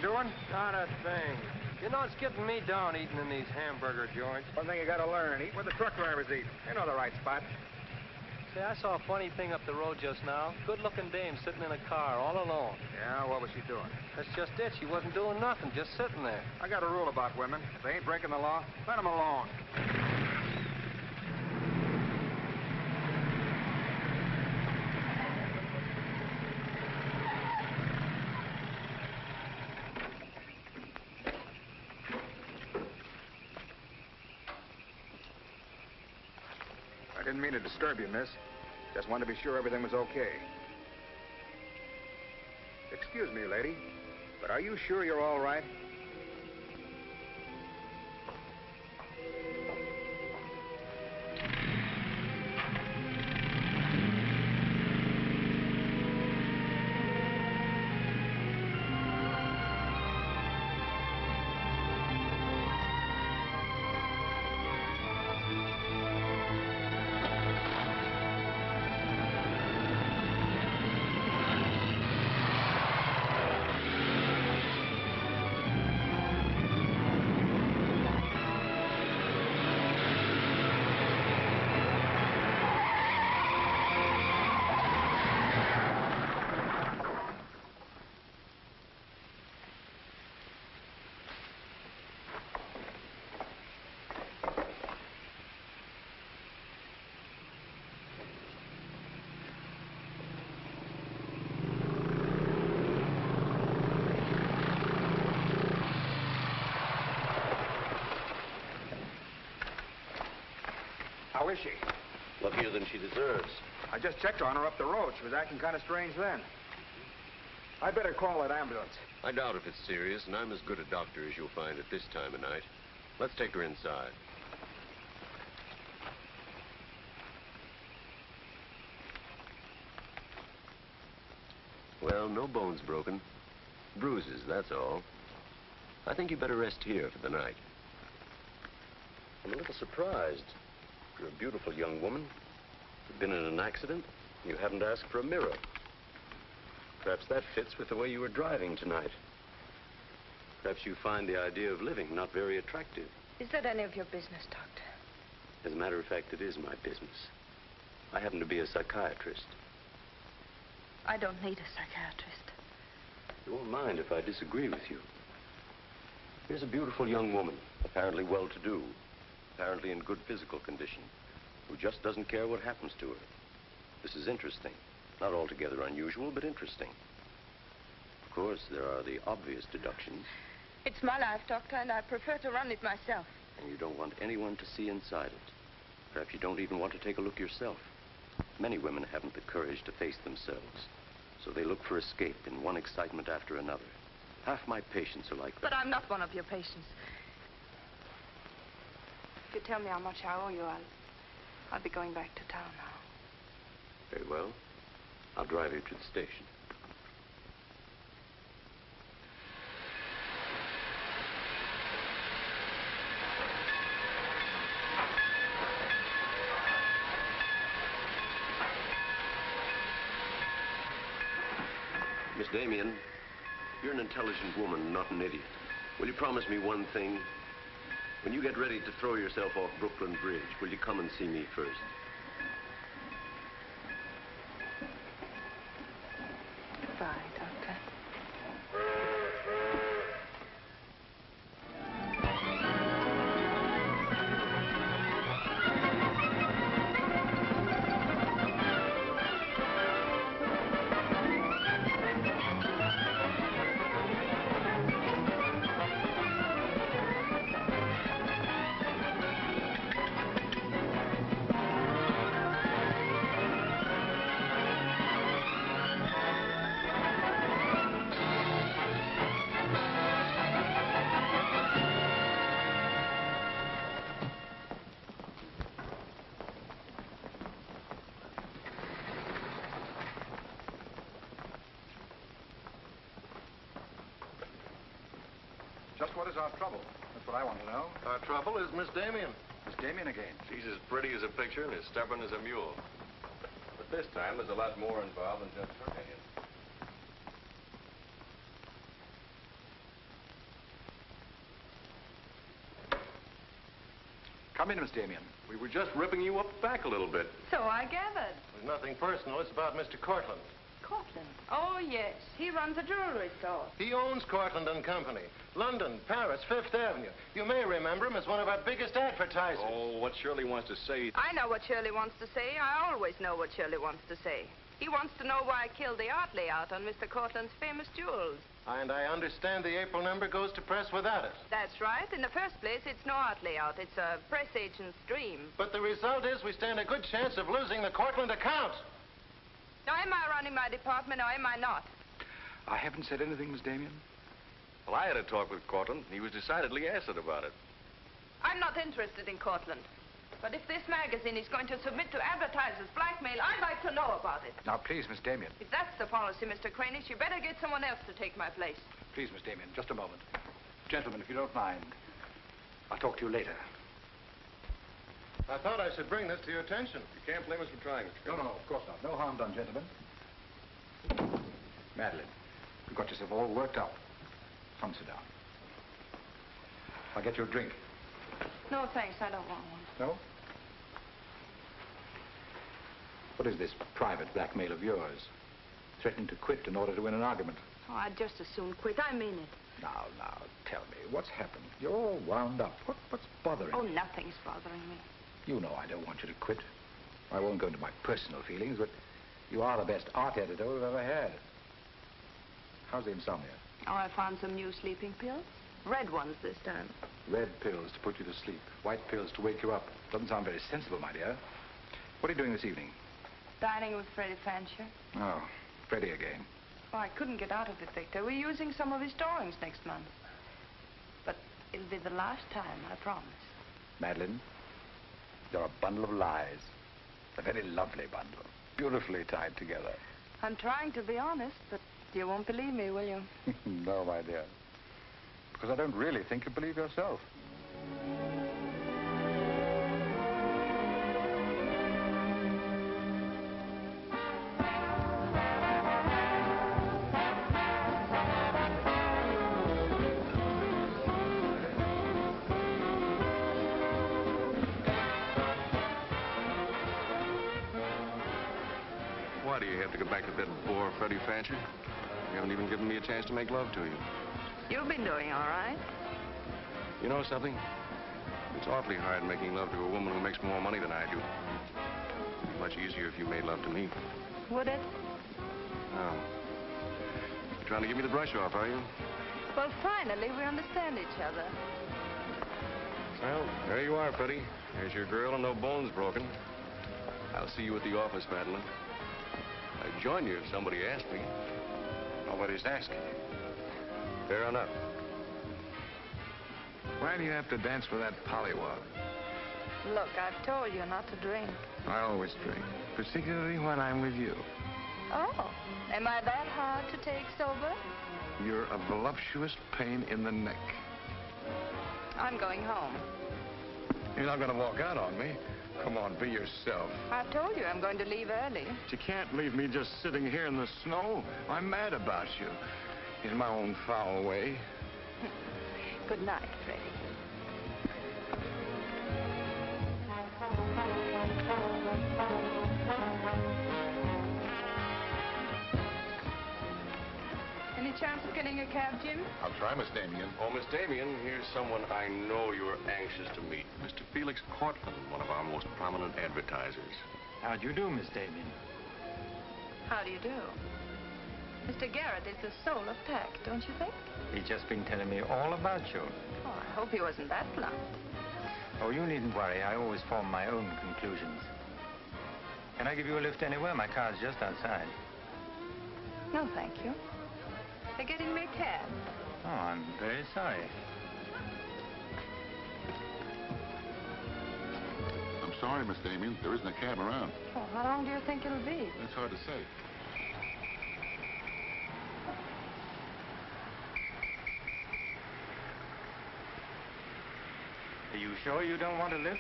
doing? Not a thing. You know, it's getting me down eating in these hamburger joints. One thing you gotta learn, eat where the truck drivers eat. They know the right spot. Say, I saw a funny thing up the road just now. Good-looking dame sitting in a car all alone. Yeah, what was she doing? That's just it. She wasn't doing nothing, just sitting there. I got a rule about women. If they ain't breaking the law, let them alone. I didn't mean to disturb you, miss. Just wanted to be sure everything was okay. Excuse me, lady, but are you sure you're all right? How is she? Luckier than she deserves. I just checked on her up the road. She was acting kind of strange then. I'd better call that ambulance. I doubt if it's serious, and I'm as good a doctor as you'll find at this time of night. Let's take her inside. Well, no bones broken. Bruises, that's all. I think you better rest here for the night. I'm a little surprised. You're a beautiful young woman. You've been in an accident. You haven't asked for a mirror. Perhaps that fits with the way you were driving tonight. Perhaps you find the idea of living not very attractive. Is that any of your business, Doctor? As a matter of fact, it is my business. I happen to be a psychiatrist. I don't need a psychiatrist. You won't mind if I disagree with you. Here's a beautiful young woman, apparently well-to-do, apparently in good physical condition, who just doesn't care what happens to her. This is interesting. Not altogether unusual, but interesting. Of course, there are the obvious deductions. It's my life, Doctor, and I prefer to run it myself. And you don't want anyone to see inside it. Perhaps you don't even want to take a look yourself. Many women haven't the courage to face themselves, so they look for escape in one excitement after another. Half my patients are like that. But I'm not one of your patients. If you tell me how much I owe you, I'll be going back to town now. Very well. I'll drive you to the station. Miss Damien, you're an intelligent woman, not an idiot. Will you promise me one thing? When you get ready to throw yourself off Brooklyn Bridge, will you come and see me first? Goodbye, Doctor. Just what is our trouble? That's what I want to know. Our trouble is Miss Damien. Miss Damien again. She's as pretty as a picture and as stubborn as a mule. But this time, there's a lot more involved than just her hand. Come in, Miss Damien. We were just ripping you up back a little bit. So I gathered. There's nothing personal. It's about Mr. Cortland. Cortland? Oh, yes. He runs a jewelry store. He owns Cortland and Company. London, Paris, Fifth Avenue. You may remember him as one of our biggest advertisers. Oh, what Shirley wants to say. I know what Shirley wants to say. I always know what Shirley wants to say. He wants to know why I killed the art layout on Mr. Cortland's famous jewels. And I understand the April number goes to press without it. That's right. In the first place, it's no art layout. It's a press agent's dream. But the result is we stand a good chance of losing the Cortland account. Now, am I running my department or am I not? I haven't said anything, Miss Damien. Well, I had a talk with Cortland. He was decidedly acid about it. I'm not interested in Cortland. But if this magazine is going to submit to advertisers' blackmail, I'd like to know about it. Now, please, Miss Damien. If that's the policy, Mr. Cranish, you better get someone else to take my place. Please, Miss Damien, just a moment. Gentlemen, if you don't mind, I'll talk to you later. I thought I should bring this to your attention. You can't blame us for trying, Mr. No, of course not. No harm done, gentlemen. Madeline, you've got yourself all worked up. Come, sit down. I'll get you a drink. No, thanks. I don't want one. No? What is this private blackmail of yours? Threatening to quit in order to win an argument. Oh, I'd just as soon quit. I mean it. Now, tell me, what's happened? You're all wound up. What's bothering Oh, you? nothing's bothering me. You know I don't want you to quit. I won't go into my personal feelings, but you are the best art editor we've ever had. How's the insomnia? Oh, I found some new sleeping pills. Red ones this time. Red pills to put you to sleep. White pills to wake you up. Doesn't sound very sensible, my dear. What are you doing this evening? Dining with Freddie Fancher. Oh, Freddie again. Oh, I couldn't get out of it, Victor. We're using some of his drawings next month. But it'll be the last time, I promise. Madeline, you're a bundle of lies. A very lovely bundle. Beautifully tied together. I'm trying to be honest, but you won't believe me, will you? No, my dear. Because I don't really think you believe yourself. Why do you have to go back to that bore, Freddie Fancher? You haven't even given me a chance to make love to you. You've been doing all right. You know something? It's awfully hard making love to a woman who makes more money than I do. It'd be much easier if you made love to me. Would it? Oh. You're trying to give me the brush off, are you? Well, finally, we understand each other. Well, there you are, Freddie. There's your girl and no bones broken. I'll see you at the office, Madeline. I'd join you if somebody asked me. Nobody's asking. Fair enough. Why do you have to dance with that pollywog? Look, I've told you not to drink. I always drink, particularly when I'm with you. Oh, am I that hard to take sober? You're a voluptuous pain in the neck. I'm going home. You're not going to walk out on me. Come on, be yourself. I've told you I'm going to leave early. But you can't leave me just sitting here in the snow. I'm mad about you. In my own foul way. Good night, Freddie. Any chance of getting a cab, Jim? I'll try, Miss Damien. Oh, Miss Damien, here's someone I know you're anxious to meet. Mr. Felix Cortland, one of our most prominent advertisers. How'd you do, Miss Damien? How do you do? Mr. Garrett is the soul of tact, don't you think? He's just been telling me all about you. Oh, I hope he wasn't that blunt. Oh, you needn't worry. I always form my own conclusions. Can I give you a lift anywhere? My car's just outside. No, thank you. They're getting me a cab. Oh, I'm very sorry. I'm sorry, Miss Damien. There isn't a cab around. Oh, how long do you think it'll be? That's hard to say. Are you sure you don't want a lift?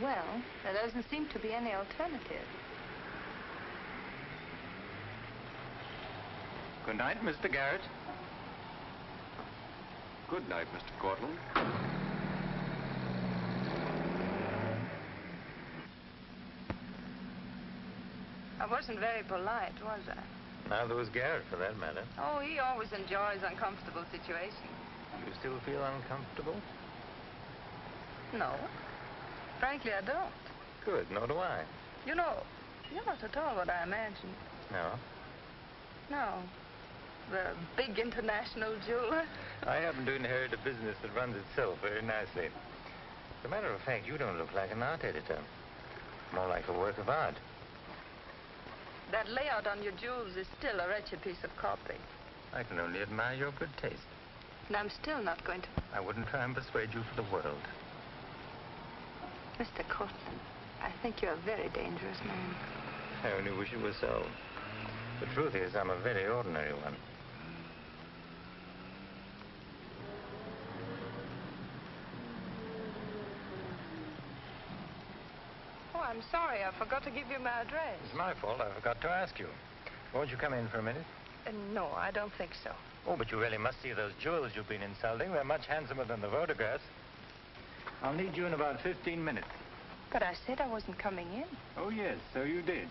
Well, there doesn't seem to be any alternative. Good night, Mr. Garrett. Good night, Mr. Cortland. I wasn't very polite, was I? Neither was Garrett, for that matter. Oh, he always enjoys uncomfortable situations. You still feel uncomfortable? No. Frankly, I don't. Good, nor do I. You know, you're not at all what I imagined. No? No. The big international jeweler. I happen to inherit a business that runs itself very nicely. As a matter of fact, you don't look like an art editor. More like a work of art. That layout on your jewels is still a wretched piece of copy. I can only admire your good taste. And I'm still not going to... I wouldn't try and persuade you for the world. Mr. Cortland, I think you're a very dangerous man. I only wish it were so. The truth is, I'm a very ordinary one. Oh, I'm sorry. I forgot to give you my address. It's my fault. I forgot to ask you. Won't you come in for a minute? No, I don't think so. Oh, but you really must see those jewels you've been insulting. They're much handsomer than the photographs. I'll need you in about 15 minutes. But I said I wasn't coming in. Oh, yes, so you did.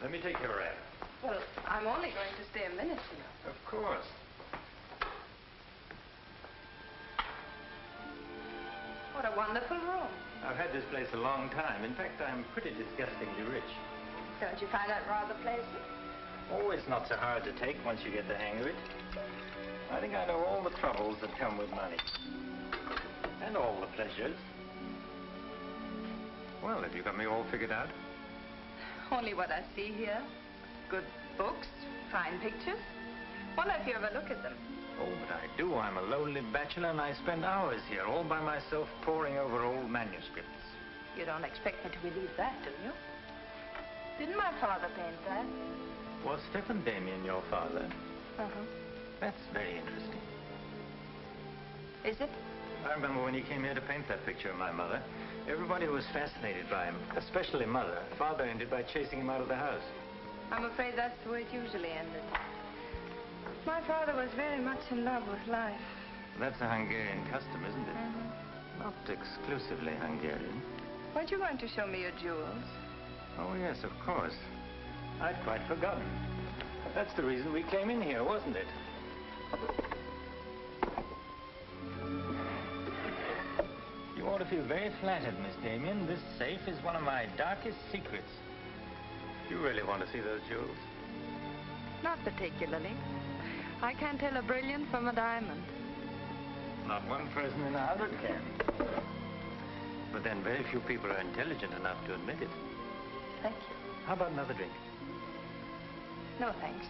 Let me take your wrap. Well, I'm only going to stay a minute here. Of course. What a wonderful room. I've had this place a long time. In fact, I'm pretty disgustingly rich. Don't you find that rather pleasant? Oh, it's not so hard to take once you get the hang of it. I think I know all the troubles that come with money. And all the pleasures. Well, have you got me all figured out? Only what I see here. Good books, fine pictures. Wonder if you ever look at them. Oh, but I do. I'm a lonely bachelor, and I spend hours here all by myself poring over old manuscripts. You don't expect me to believe that, do you? Didn't my father paint that? Was Stephen Damien your father? Uh-huh. That's very interesting. Is it? I remember when he came here to paint that picture of my mother. Everybody was fascinated by him, especially Mother. Father ended by chasing him out of the house. I'm afraid that's the way it usually ended. My father was very much in love with life. That's a Hungarian custom, isn't it? Mm-hmm. Not exclusively Hungarian. Weren't you going to show me your jewels? Oh, yes, of course. I'd quite forgotten. That's the reason we came in here, wasn't it? You ought to feel very flattered, Miss Damien. This safe is one of my darkest secrets. You really want to see those jewels? Not particularly. I can't tell a brilliant from a diamond. Not one person in 100 can. But then very few people are intelligent enough to admit it. Thank you. How about another drink? No, thanks.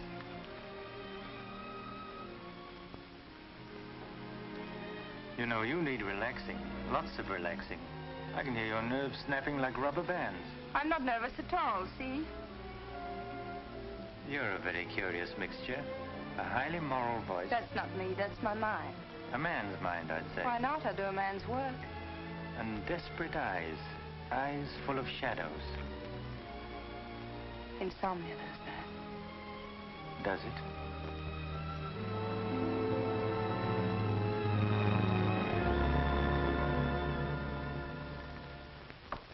You know, you need relaxing. Lots of relaxing. I can hear your nerves snapping like rubber bands. I'm not nervous at all, see? You're a very curious mixture. A highly moral voice. That's not me, that's my mind. A man's mind, I'd say. Why not? I do a man's work. And desperate eyes. Eyes full of shadows. Insomnia does that. Does it?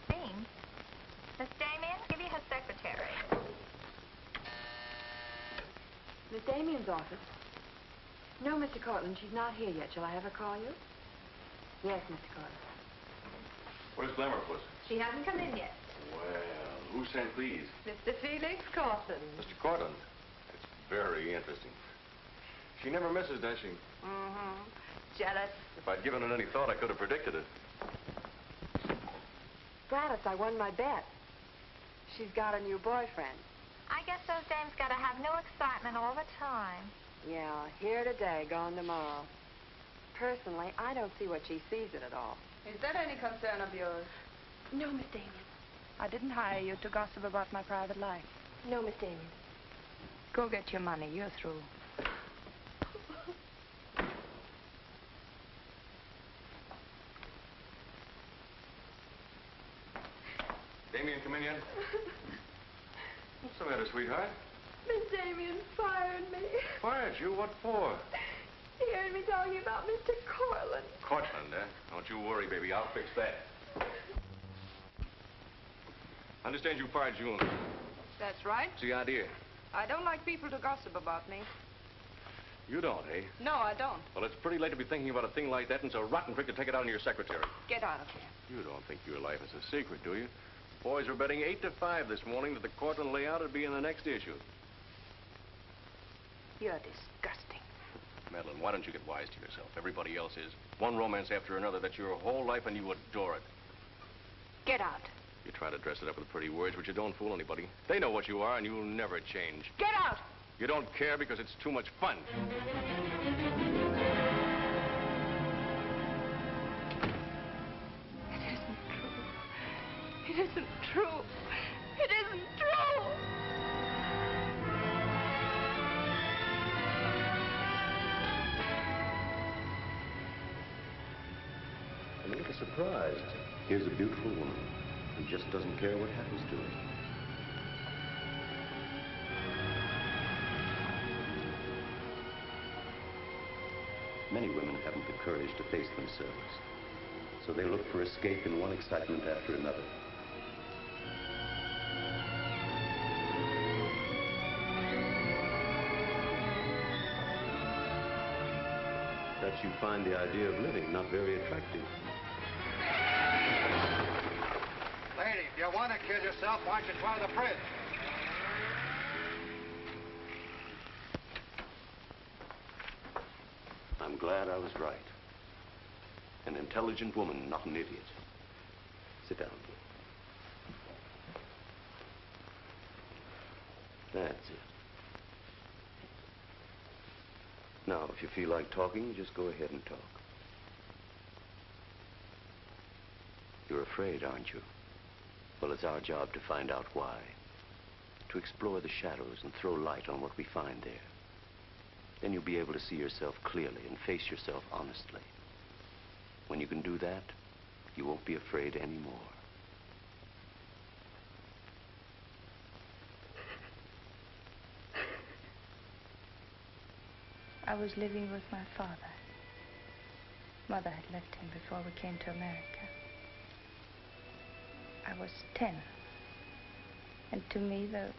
Dean? Miss Damien, give you her secretary. Miss Damien's office? No, Mr. Cortland, she's not here yet. Shall I have her call you? Yes, Mr. Cortland. Where's Glamourpuss? She hasn't come in yet. Well, who sent these? Mr. Felix Cortland. Mr. Cortland. It's very interesting. She never misses, does she? Mm-hmm. Jealous. If I'd given it any thought, I could have predicted it. Gladys, I won my bet. She's got a new boyfriend. I guess those dames gotta have new excitement all the time. Yeah, here today, gone tomorrow. Personally, I don't see what she sees in it all. Is that any concern of yours? No, Miss Damien. I didn't hire you to gossip about my private life. No, Miss Damien. Go get your money. You're through. Damien come in yet? What's the matter, sweetheart? Miss Damien fired me. Fired you? What for? He heard me talking about Mr. Cortland. Cortland, eh? Don't you worry, baby. I'll fix that. I understand you fired June. That's right. What's the idea? I don't like people to gossip about me. You don't, eh? No, I don't. Well, it's pretty late to be thinking about a thing like that, and it's a rotten trick to take it out on your secretary. Get out of here. You don't think your life is a secret, do you? Boys were betting 8 to 5 this morning that the Cortland layout would be in the next issue. You're disgusting. Madeline, why don't you get wise to yourself? Everybody else is. One romance after another. That's your whole life, and you adore it. Get out. You try to dress it up with pretty words, but you don't fool anybody. They know what you are, and you'll never change. Get out! You don't care because it's too much fun. It isn't true. It isn't true. I'm a little surprised. Here's a beautiful woman who just doesn't care what happens to her. Many women haven't the courage to face themselves, so they look for escape in one excitement after another. Perhaps you find the idea of living not very attractive. Lady, if you want to kill yourself, why don't you try the fridge? I'm glad I was right. An intelligent woman, not an idiot. Sit down. That's it. Now, if you feel like talking, just go ahead and talk. You're afraid, aren't you? Well, it's our job to find out why. To explore the shadows and throw light on what we find there. Then you'll be able to see yourself clearly and face yourself honestly. When you can do that, you won't be afraid anymore. I was living with my father. Mother had left him before we came to America. I was 10. And to me, the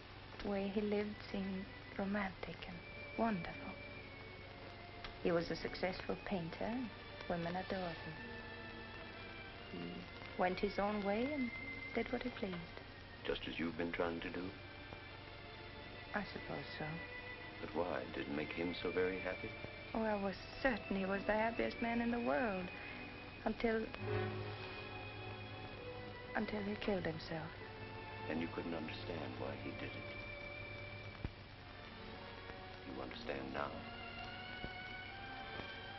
way he lived seemed romantic and wonderful. He was a successful painter, and women adored him. He went his own way and did what he pleased. Just as you've been trying to do? I suppose so. But why? Did it make him so very happy? Oh, I was certain he was the happiest man in the world. Until he killed himself. And you couldn't understand why he did it. You understand now?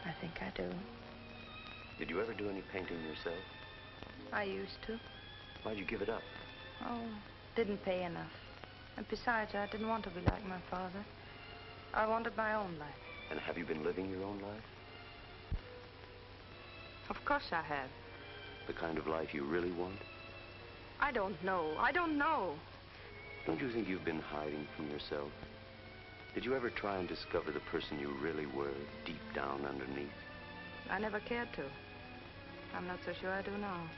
I think I do. Did you ever do any painting yourself? I used to. Why'd you give it up? Oh, didn't pay enough. And besides, I didn't want to be like my father. I wanted my own life. And have you been living your own life? Of course I have. The kind of life you really want? I don't know. I don't know. Don't you think you've been hiding from yourself? Did you ever try and discover the person you really were, deep down underneath? I never cared to. I'm not so sure I do now.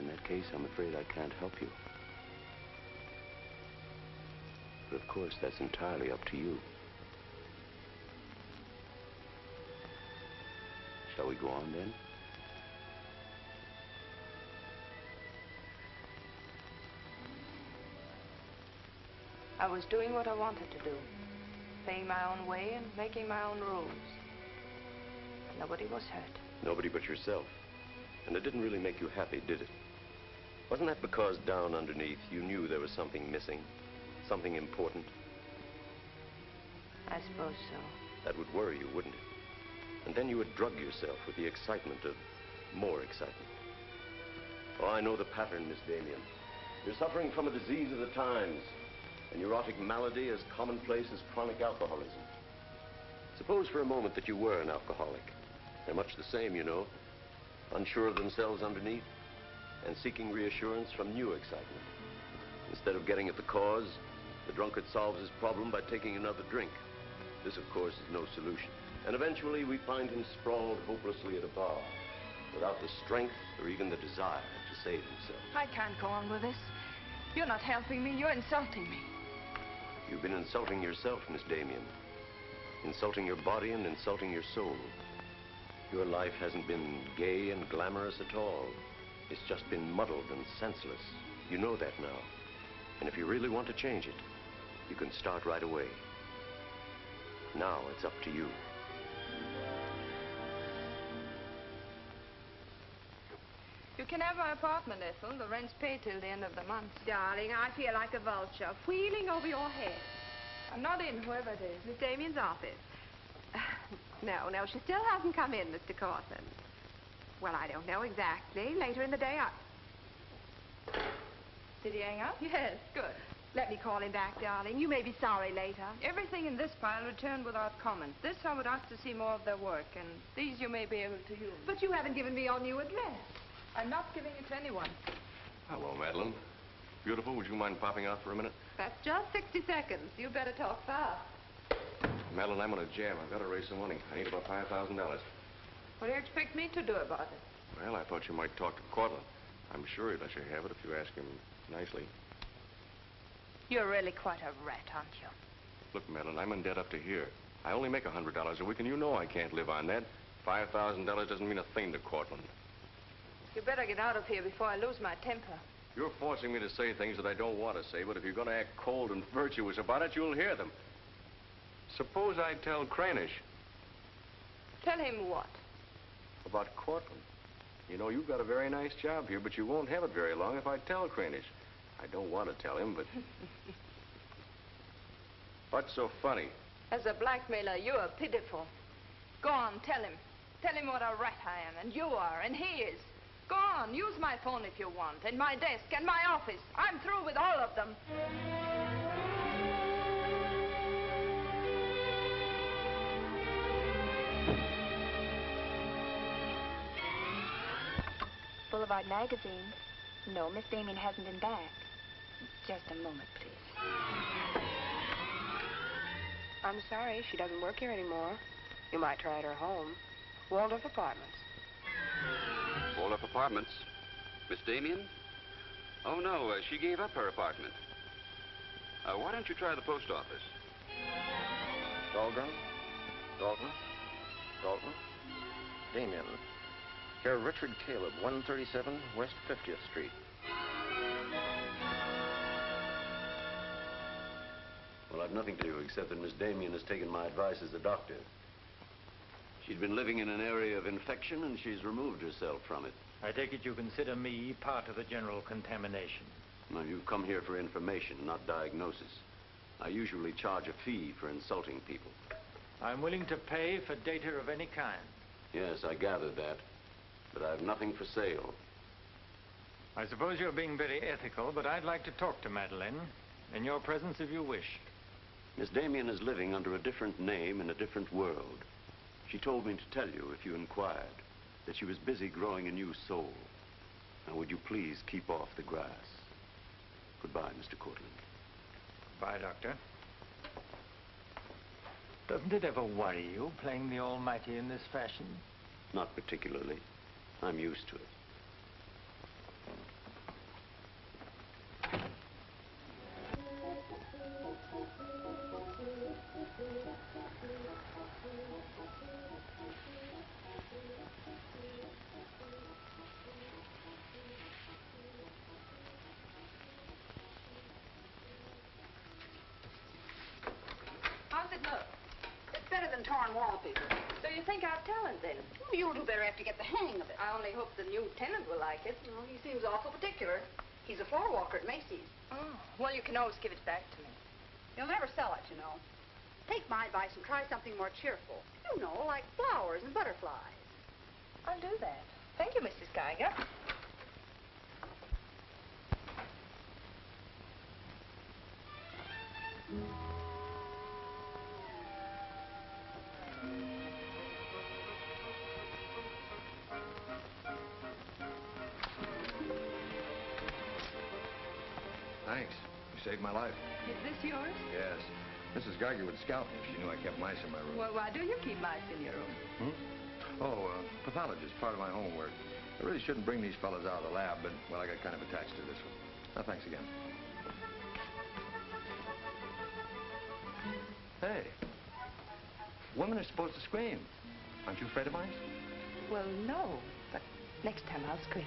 In that case, I'm afraid I can't help you. But of course, that's entirely up to you. Shall we go on then? I was doing what I wanted to do. Paying my own way and making my own rules. Nobody was hurt. Nobody but yourself. And it didn't really make you happy, did it? Wasn't that because down underneath you knew there was something missing? Something important? I suppose so. That would worry you, wouldn't it? And then you would drug yourself with the excitement of more excitement. Oh, I know the pattern, Miss Damien. You're suffering from a disease of the times. A neurotic malady as commonplace as chronic alcoholism. Suppose for a moment that you were an alcoholic. They're much the same, you know. Unsure of themselves underneath. and seeking reassurance from new excitement. Instead of getting at the cause, the drunkard solves his problem by taking another drink. This, of course, is no solution. And eventually, we find him sprawled hopelessly at a bar, without the strength or even the desire to save himself. I can't go on with this. You're not helping me. You're insulting me. You've been insulting yourself, Miss Damien. Insulting your body and insulting your soul. Your life hasn't been gay and glamorous at all. It's just been muddled and senseless. You know that now. And if you really want to change it, you can start right away. Now it's up to you. You can have my apartment, Ethel. The rent's paid till the end of the month. Darling, I feel like a vulture wheeling over your head. I'm not in, whoever it is. Miss Damien's office. No, she still hasn't come in, Mr. Cortland. Well, I don't know exactly. Later in the day, Did he hang up? Yes. Good. Let me call him back, darling. You may be sorry later. Everything in this pile returned without comment. This I would ask to see more of their work, and these you may be able to use. But you haven't given me your new address. I'm not giving it to anyone. Hello, Madeline. Beautiful, would you mind popping out for a minute? That's just 60 seconds. You better talk fast. Madeline, I'm on a jam. I've got to raise some money. I need about $5,000. What do you expect me to do about it? Well, I thought you might talk to Cortland. I'm sure he'd let you have it if you ask him nicely. You're really quite a rat, aren't you? Look, Madeline, I'm in debt up to here. I only make $100 a week, and you know I can't live on that. $5,000 doesn't mean a thing to Cortland. You better get out of here before I lose my temper. You're forcing me to say things that I don't want to say, but if you're going to act cold and virtuous about it, you'll hear them. Suppose I tell Cranish. Tell him what? About Cortland. You know, you've got a very nice job here, but you won't have it very long if I tell Cranish. I don't want to tell him, but... What's so funny? As a blackmailer, you are pitiful. Go on, tell him. Tell him what a rat I am, and you are, and he is. Go on, use my phone if you want, and my desk, and my office. I'm through with all of them. Boulevard magazine. No, Miss Damien hasn't been back. Just a moment, please. I'm sorry, she doesn't work here anymore. You might try at her home. Waldorf Apartments. Waldorf Apartments? Miss Damien? Oh, no, she gave up her apartment. Why don't you try the post office? Dahlgren? Dalton? Dalton? Damien. Here, Richard Caleb, 137 West 50th Street. Well, I've nothing to do except that Miss Damien has taken my advice as a doctor. She'd been living in an area of infection, and she's removed herself from it. I take it you consider me part of the general contamination. Well, you've come here for information, not diagnosis. I usually charge a fee for insulting people. I'm willing to pay for data of any kind. Yes, I gathered that. But I have nothing for sale. I suppose you're being very ethical, but I'd like to talk to Madeline. In your presence, if you wish. Miss Damien is living under a different name in a different world. She told me to tell you, if you inquired, that she was busy growing a new soul. Now, would you please keep off the grass? Goodbye, Mr. Cortland. Bye, Doctor. Doesn't it ever worry you, playing the almighty in this fashion? Not particularly. I'm used to it. How's it look? It's better than torn wallpaper. So you think I've talent, then? Well, you'll do better after you get the hang of it. I only hope the new tenant will like it. Well, he seems awful particular. He's a floor walker at Macy's. Oh, well, you can always give it back to me. He'll never sell it, you know. Take my advice and try something more cheerful. You know, like flowers and butterflies. I'll do that. Thank you, Mrs. Geiger. Thanks. You saved my life. Is this yours? Yes. Mrs. Geiger would scalp me if she knew I kept mice in my room. Well, why do you keep mice in your room? Pathologist, part of my homework. I really shouldn't bring these fellas out of the lab, but, well, I got kind of attached to this one. Now, thanks again. Hey, women are supposed to scream. Aren't you afraid of mice? Well, no, but next time I'll scream.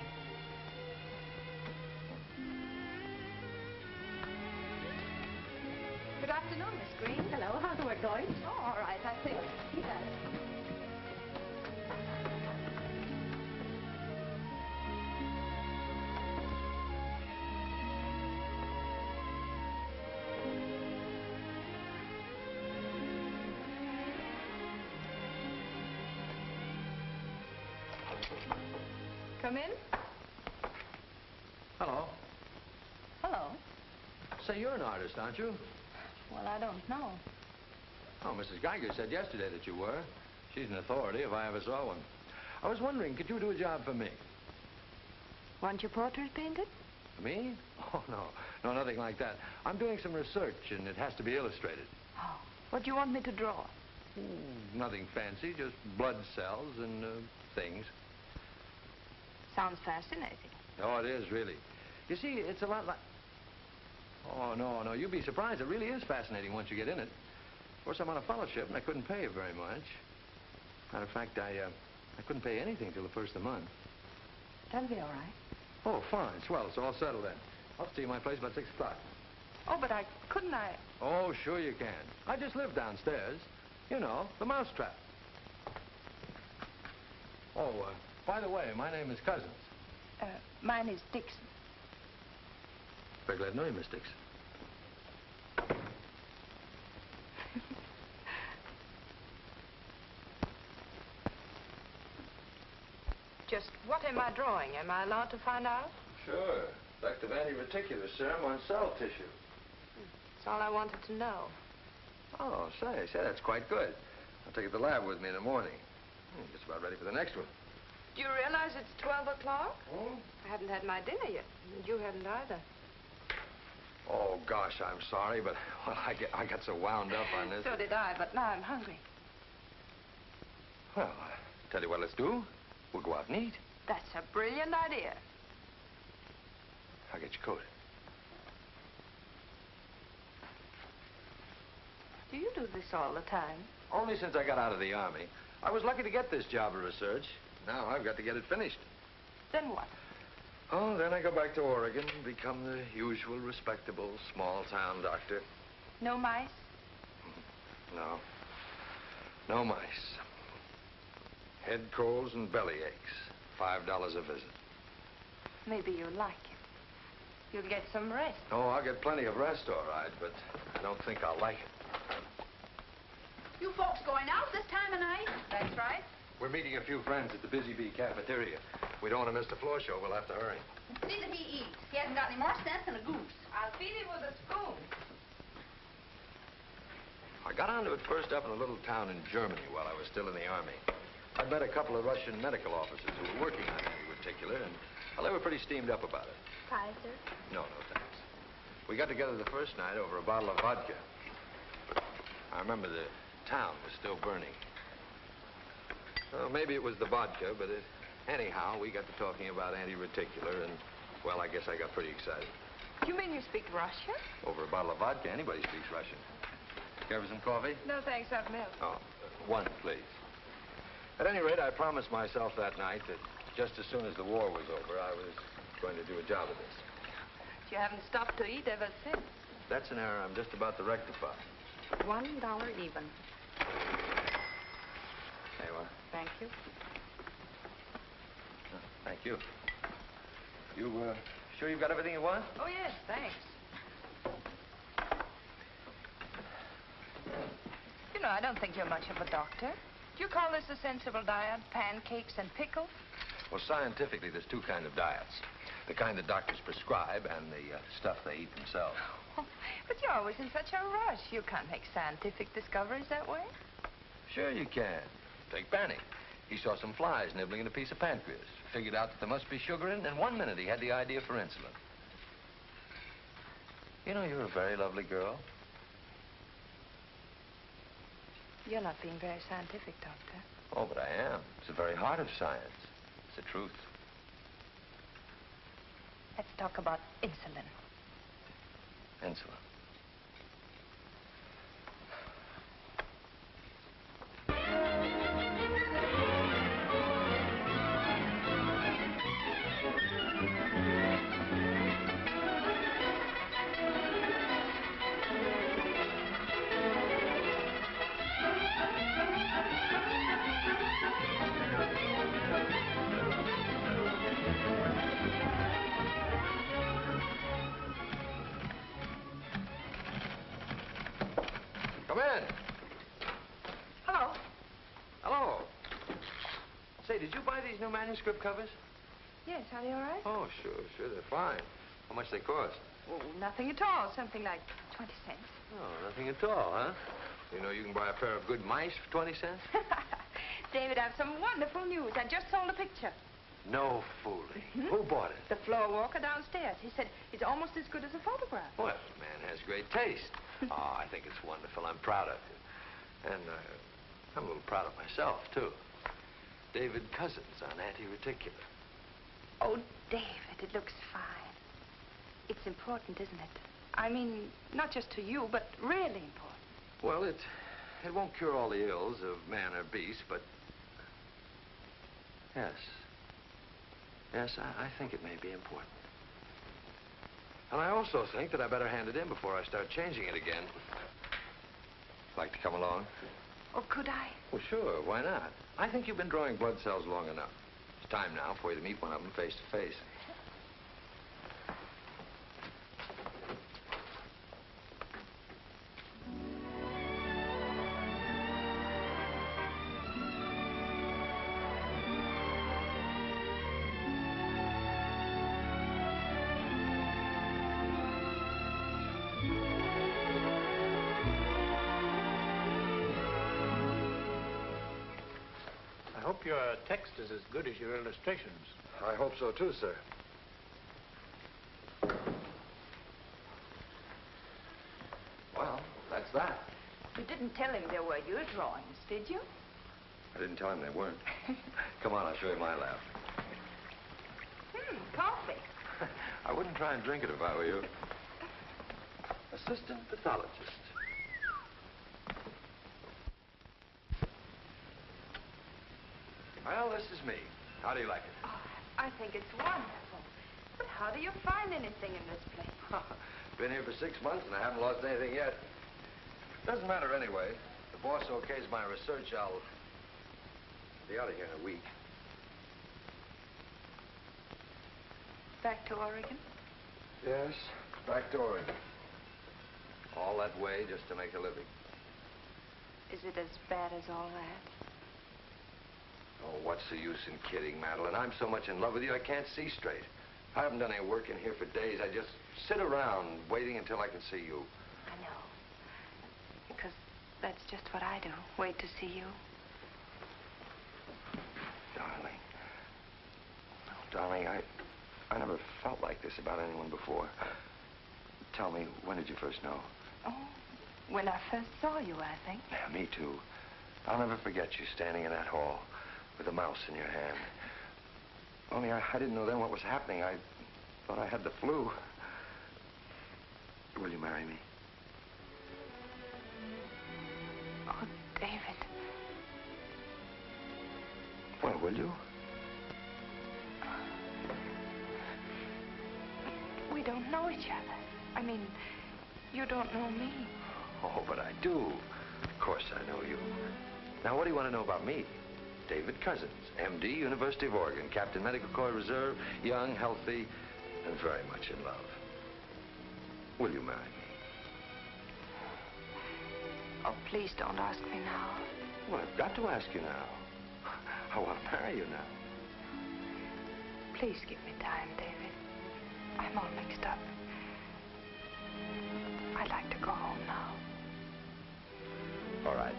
Good afternoon, Miss Green. Hello, how's the work going? Oh, all right, I think. Yes. Come in. Hello. Hello. Say, you're an artist, aren't you? Well, I don't know. Oh, Mrs. Geiger said yesterday that you were. She's an authority if I ever saw one. I was wondering, could you do a job for me? Want your portrait painted? Me? Oh, no. No, nothing like that. I'm doing some research, and it has to be illustrated. Oh, what do you want me to draw? Nothing fancy, just blood cells and things. Sounds fascinating. Oh, it is, really. You see, it's a lot like... Oh, no, you'd be surprised. It really is fascinating once you get in it. Of course, I'm on a fellowship, and I couldn't pay you very much. Matter of fact, I couldn't pay anything till the first of the month. That'll be all right. Oh, fine. Swell. It's all settled then. I'll see you at my place about 6 o'clock. Oh, but couldn't I? Oh, sure you can. I just live downstairs. You know, the mousetrap. Oh, by the way, my name is Cousins. Mine is Dixon. Very glad to know you, Miss Dixon. Just what am I drawing? Am I allowed to find out? Sure. Effect of anti-reticular serum on cell tissue. That's all I wanted to know. Oh, say, that's quite good. I'll take it to the lab with me in the morning. Just about ready for the next one. Do you realize it's 12 o'clock? Oh? I haven't had my dinner yet. And you haven't either. Oh, gosh, I'm sorry, but well, I got so wound up on this. So did I, but now I'm hungry. Well, tell you what let's do. We'll go out and eat. That's a brilliant idea. I'll get your coat. Do you do this all the time? Only since I got out of the Army. I was lucky to get this job of research. Now I've got to get it finished. Then what? Oh, then I go back to Oregon and become the usual respectable small-town doctor. No mice? No. No mice. Head colds and belly aches. $5 a visit. Maybe you'll like it. You'll get some rest. Oh, I'll get plenty of rest, all right, but I don't think I'll like it. You folks going out this time of night? That's right. We're meeting a few friends at the Busy Bee cafeteria. We don't want to miss the floor show. We'll have to hurry. See that he eats. He hasn't got any more sense than a goose. I'll feed him with a spoon. I got onto it first up in a little town in Germany while I was still in the Army. I met a couple of Russian medical officers who were working on anti-reticular, and, well, they were pretty steamed up about it. Pie, sir? No, thanks. We got together the first night over a bottle of vodka. I remember the town was still burning. Well, maybe it was the vodka, but anyhow, we got to talking about anti-reticular, and, well, I guess I got pretty excited. You mean you speak Russian? Over a bottle of vodka, anybody speaks Russian. Care for some coffee? No, thanks. I've milk. Oh, one, please. At any rate, I promised myself that night that just as soon as the war was over, I was going to do a job of this. You haven't stopped to eat ever since. That's an error I'm just about to rectify. $1 even. There you are. Thank you. Thank you. You, sure you've got everything you want? Oh, yes, thanks. You know, I don't think you're much of a doctor. Do you call this a sensible diet? Pancakes and pickles? Well, scientifically, there's two kinds of diets. The kind that doctors prescribe and the stuff they eat themselves. Oh, but you're always in such a rush. You can't make scientific discoveries that way. Sure you can. Take Banning. He saw some flies nibbling at a piece of pancreas. Figured out that there must be sugar in it, and in 1 minute he had the idea for insulin. You know, you're a very lovely girl. You're not being very scientific, Doctor. Oh, but I am. It's the very heart of science. It's the truth. Let's talk about insulin. Insulin. Come in. Hello. Hello. Say, did you buy these new manuscript covers? Yes, are they all right? Oh, sure, they're fine. How much they cost? Oh, nothing at all. Something like 20 cents. Oh, nothing at all, huh? You know you can buy a pair of good mice for 20 cents? David, I have some wonderful news. I just sold a picture. No fooling. Who bought it? The floor walker downstairs. He said it's almost as good as a photograph. Well, the man has great taste. Oh, I think it's wonderful. I'm proud of you. And I'm a little proud of myself, too. David Cousins on anti-reticular. Oh, David, it looks fine. It's important, isn't it? I mean, not just to you, but really important. Well, it won't cure all the ills of man or beast, but yes. Yes, I think it may be important. And I also think that I better hand it in before I start changing it again. Like to come along? Oh, could I? Well, sure. Why not? I think you've been drawing blood cells long enough. It's time now for you to meet one of them face to face. I hope your text is as good as your illustrations. I hope so, too, sir. Well, that's that. You didn't tell him they were your drawings, did you? I didn't tell him they weren't. Come on, I'll show you my lab. Coffee. I wouldn't try and drink it if I were you. Assistant pathologist. Well, this is me. How do you like it? Oh, I think it's wonderful. But how do you find anything in this place? Been here for 6 months and I haven't lost anything yet. Doesn't matter anyway. If the boss okays my research, I'll be out of here in a week. Back to Oregon? Yes, back to Oregon. All that way just to make a living. Is it as bad as all that? Oh, what's the use in kidding, Madeline? I'm so much in love with you, I can't see straight. I haven't done any work in here for days. I just sit around waiting until I can see you. I know. Because that's just what I do. Wait to see you. Darling. Oh, darling, I never felt like this about anyone before. Tell me, when did you first know? Oh, when I first saw you, I think. Yeah, me too. I'll never forget you standing in that hall with a mouse in your hand. Only I didn't know then what was happening. I thought I had the flu. Will you marry me? Oh, David. Well, will you? We don't know each other. I mean, you don't know me. Oh, but I do. Of course I know you. Now, what do you want to know about me? David Cousins, M.D., University of Oregon, Captain Medical Corps Reserve, young, healthy, and very much in love. Will you marry me? Oh, please don't ask me now. Well, I've got to ask you now. I want to marry you now. Please give me time, David. I'm all mixed up. I'd like to go home now. All right.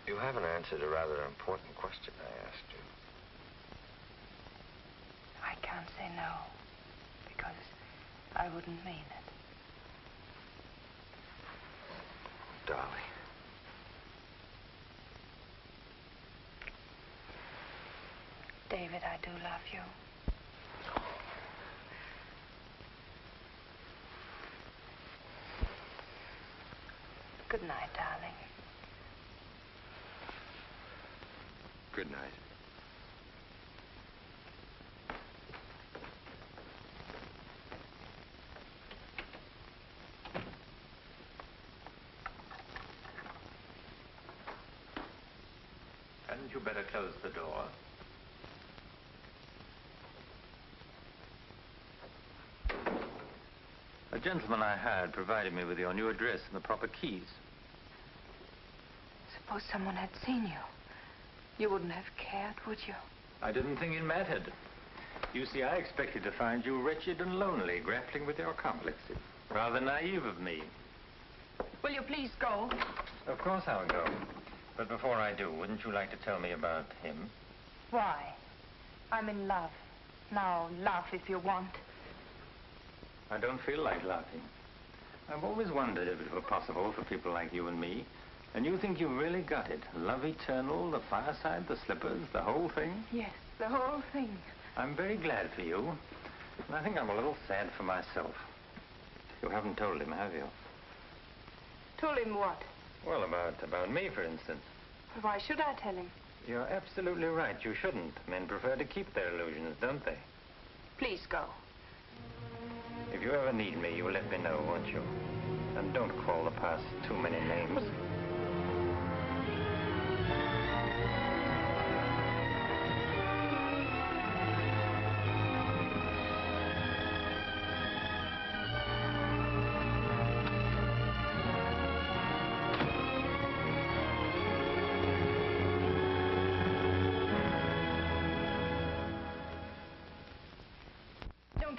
You haven't answered a rather important question I asked you. I can't say no, because I wouldn't mean it. Darling. David, I do love you. Good night, darling. Good night. Hadn't you better close the door? A gentleman I hired provided me with your new address and the proper keys. Suppose someone had seen you. You wouldn't have cared, would you? I didn't think it mattered. You see, I expected to find you wretched and lonely, grappling with your complexes. Rather naive of me. Will you please go? Of course I'll go. But before I do, wouldn't you like to tell me about him? Why? I'm in love. Now, laugh if you want. I don't feel like laughing. I've always wondered if it were possible for people like you and me. And you think you've really got it? Love eternal, the fireside, the slippers, the whole thing? Yes, the whole thing. I'm very glad for you. And I think I'm a little sad for myself. You haven't told him, have you? Told him what? Well, about me, for instance. Why should I tell him? You're absolutely right. You shouldn't. Men prefer to keep their illusions, don't they? Please go. If you ever need me, you'll let me know, won't you? And don't call the past too many names.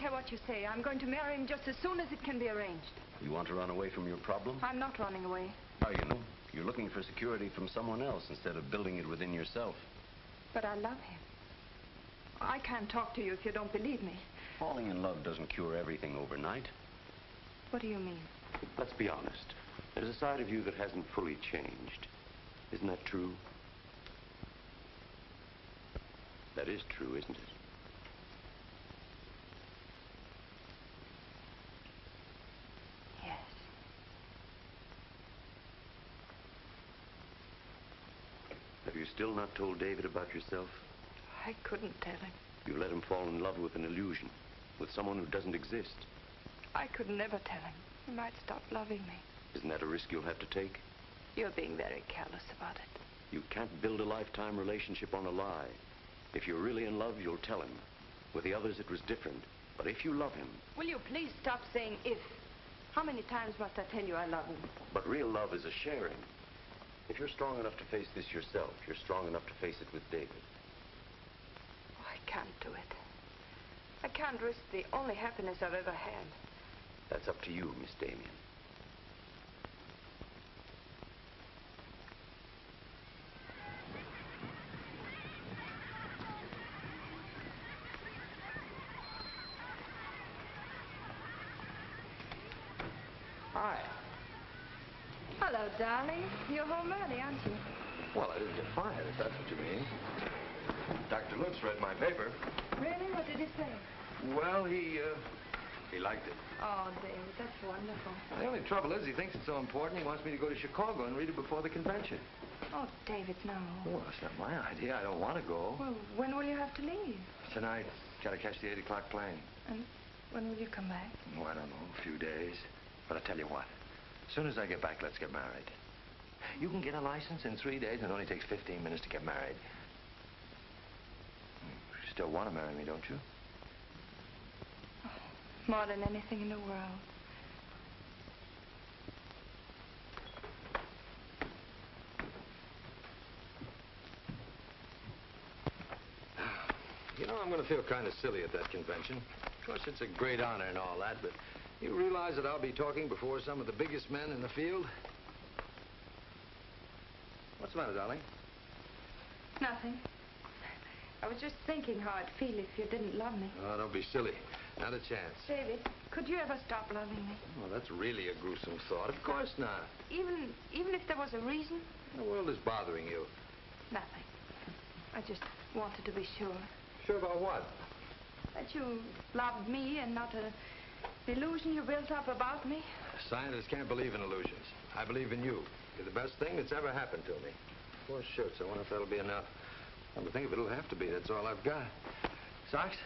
What you say. I'm going to marry him just as soon as it can be arranged. You want to run away from your problem? I'm not running away. How you know? You're looking for security from someone else instead of building it within yourself. But I love him. I can't talk to you if you don't believe me. Falling in love doesn't cure everything overnight. What do you mean? Let's be honest. There's a side of you that hasn't fully changed. Isn't that true? That is true, isn't it? Have you still not told David about yourself? I couldn't tell him. You let him fall in love with an illusion, with someone who doesn't exist. I could never tell him. He might stop loving me. Isn't that a risk you'll have to take? You're being very careless about it. You can't build a lifetime relationship on a lie. If you're really in love, you'll tell him. With the others, it was different. But if you love him... Will you please stop saying if? How many times must I tell you I love him? But real love is a sharing. If you're strong enough to face this yourself, you're strong enough to face it with David. Oh, I can't do it. I can't risk the only happiness I've ever had. That's up to you, Miss Damien. Hi. Hello, darling. You're home early, aren't you? Well, I didn't get fired, if that's what you mean. Dr. Lutz read my paper. Really? What did he say? Well, he liked it. Oh, David, that's wonderful. The only trouble is he thinks it's so important he wants me to go to Chicago and read it before the convention. Oh, David, no. Well, that's not my idea. I don't want to go. Well, when will you have to leave? Tonight. Got to catch the 8 o'clock plane. And when will you come back? Oh, I don't know. A few days. But I tell you what. As soon as I get back, let's get married. You can get a license in 3 days, and it only takes 15 minutes to get married. You still want to marry me, don't you? Oh, more than anything in the world. You know, I'm going to feel kind of silly at that convention. Of course, it's a great honor and all that, but you realize that I'll be talking before some of the biggest men in the field? What's the matter, darling? Nothing. I was just thinking how I'd feel if you didn't love me. Oh, don't be silly. Not a chance. David, could you ever stop loving me? Well, that's really a gruesome thought. Of course not. Even if there was a reason? The world is bothering you. Nothing. I just wanted to be sure. Sure about what? That you loved me and not an illusion you built up about me. Scientists can't believe in illusions. I believe in you. You're the best thing that's ever happened to me. 4 shirts. I wonder if that'll be enough. Come to think of it, it'll have to be. That's all I've got. Socks?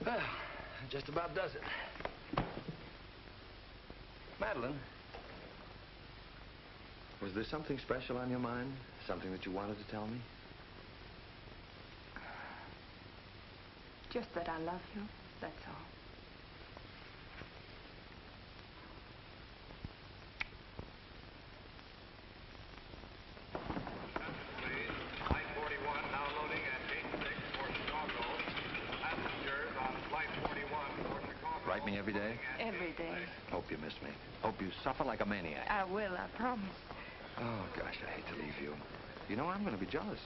Well, that just about does it. Madeline, was there something special on your mind? Something that you wanted to tell me? Just that I love you, that's all. Write me every day? Every day. Hope you miss me. Hope you suffer like a maniac. I will, I promise. Oh, gosh, I hate to leave you. You know, I'm going to be jealous.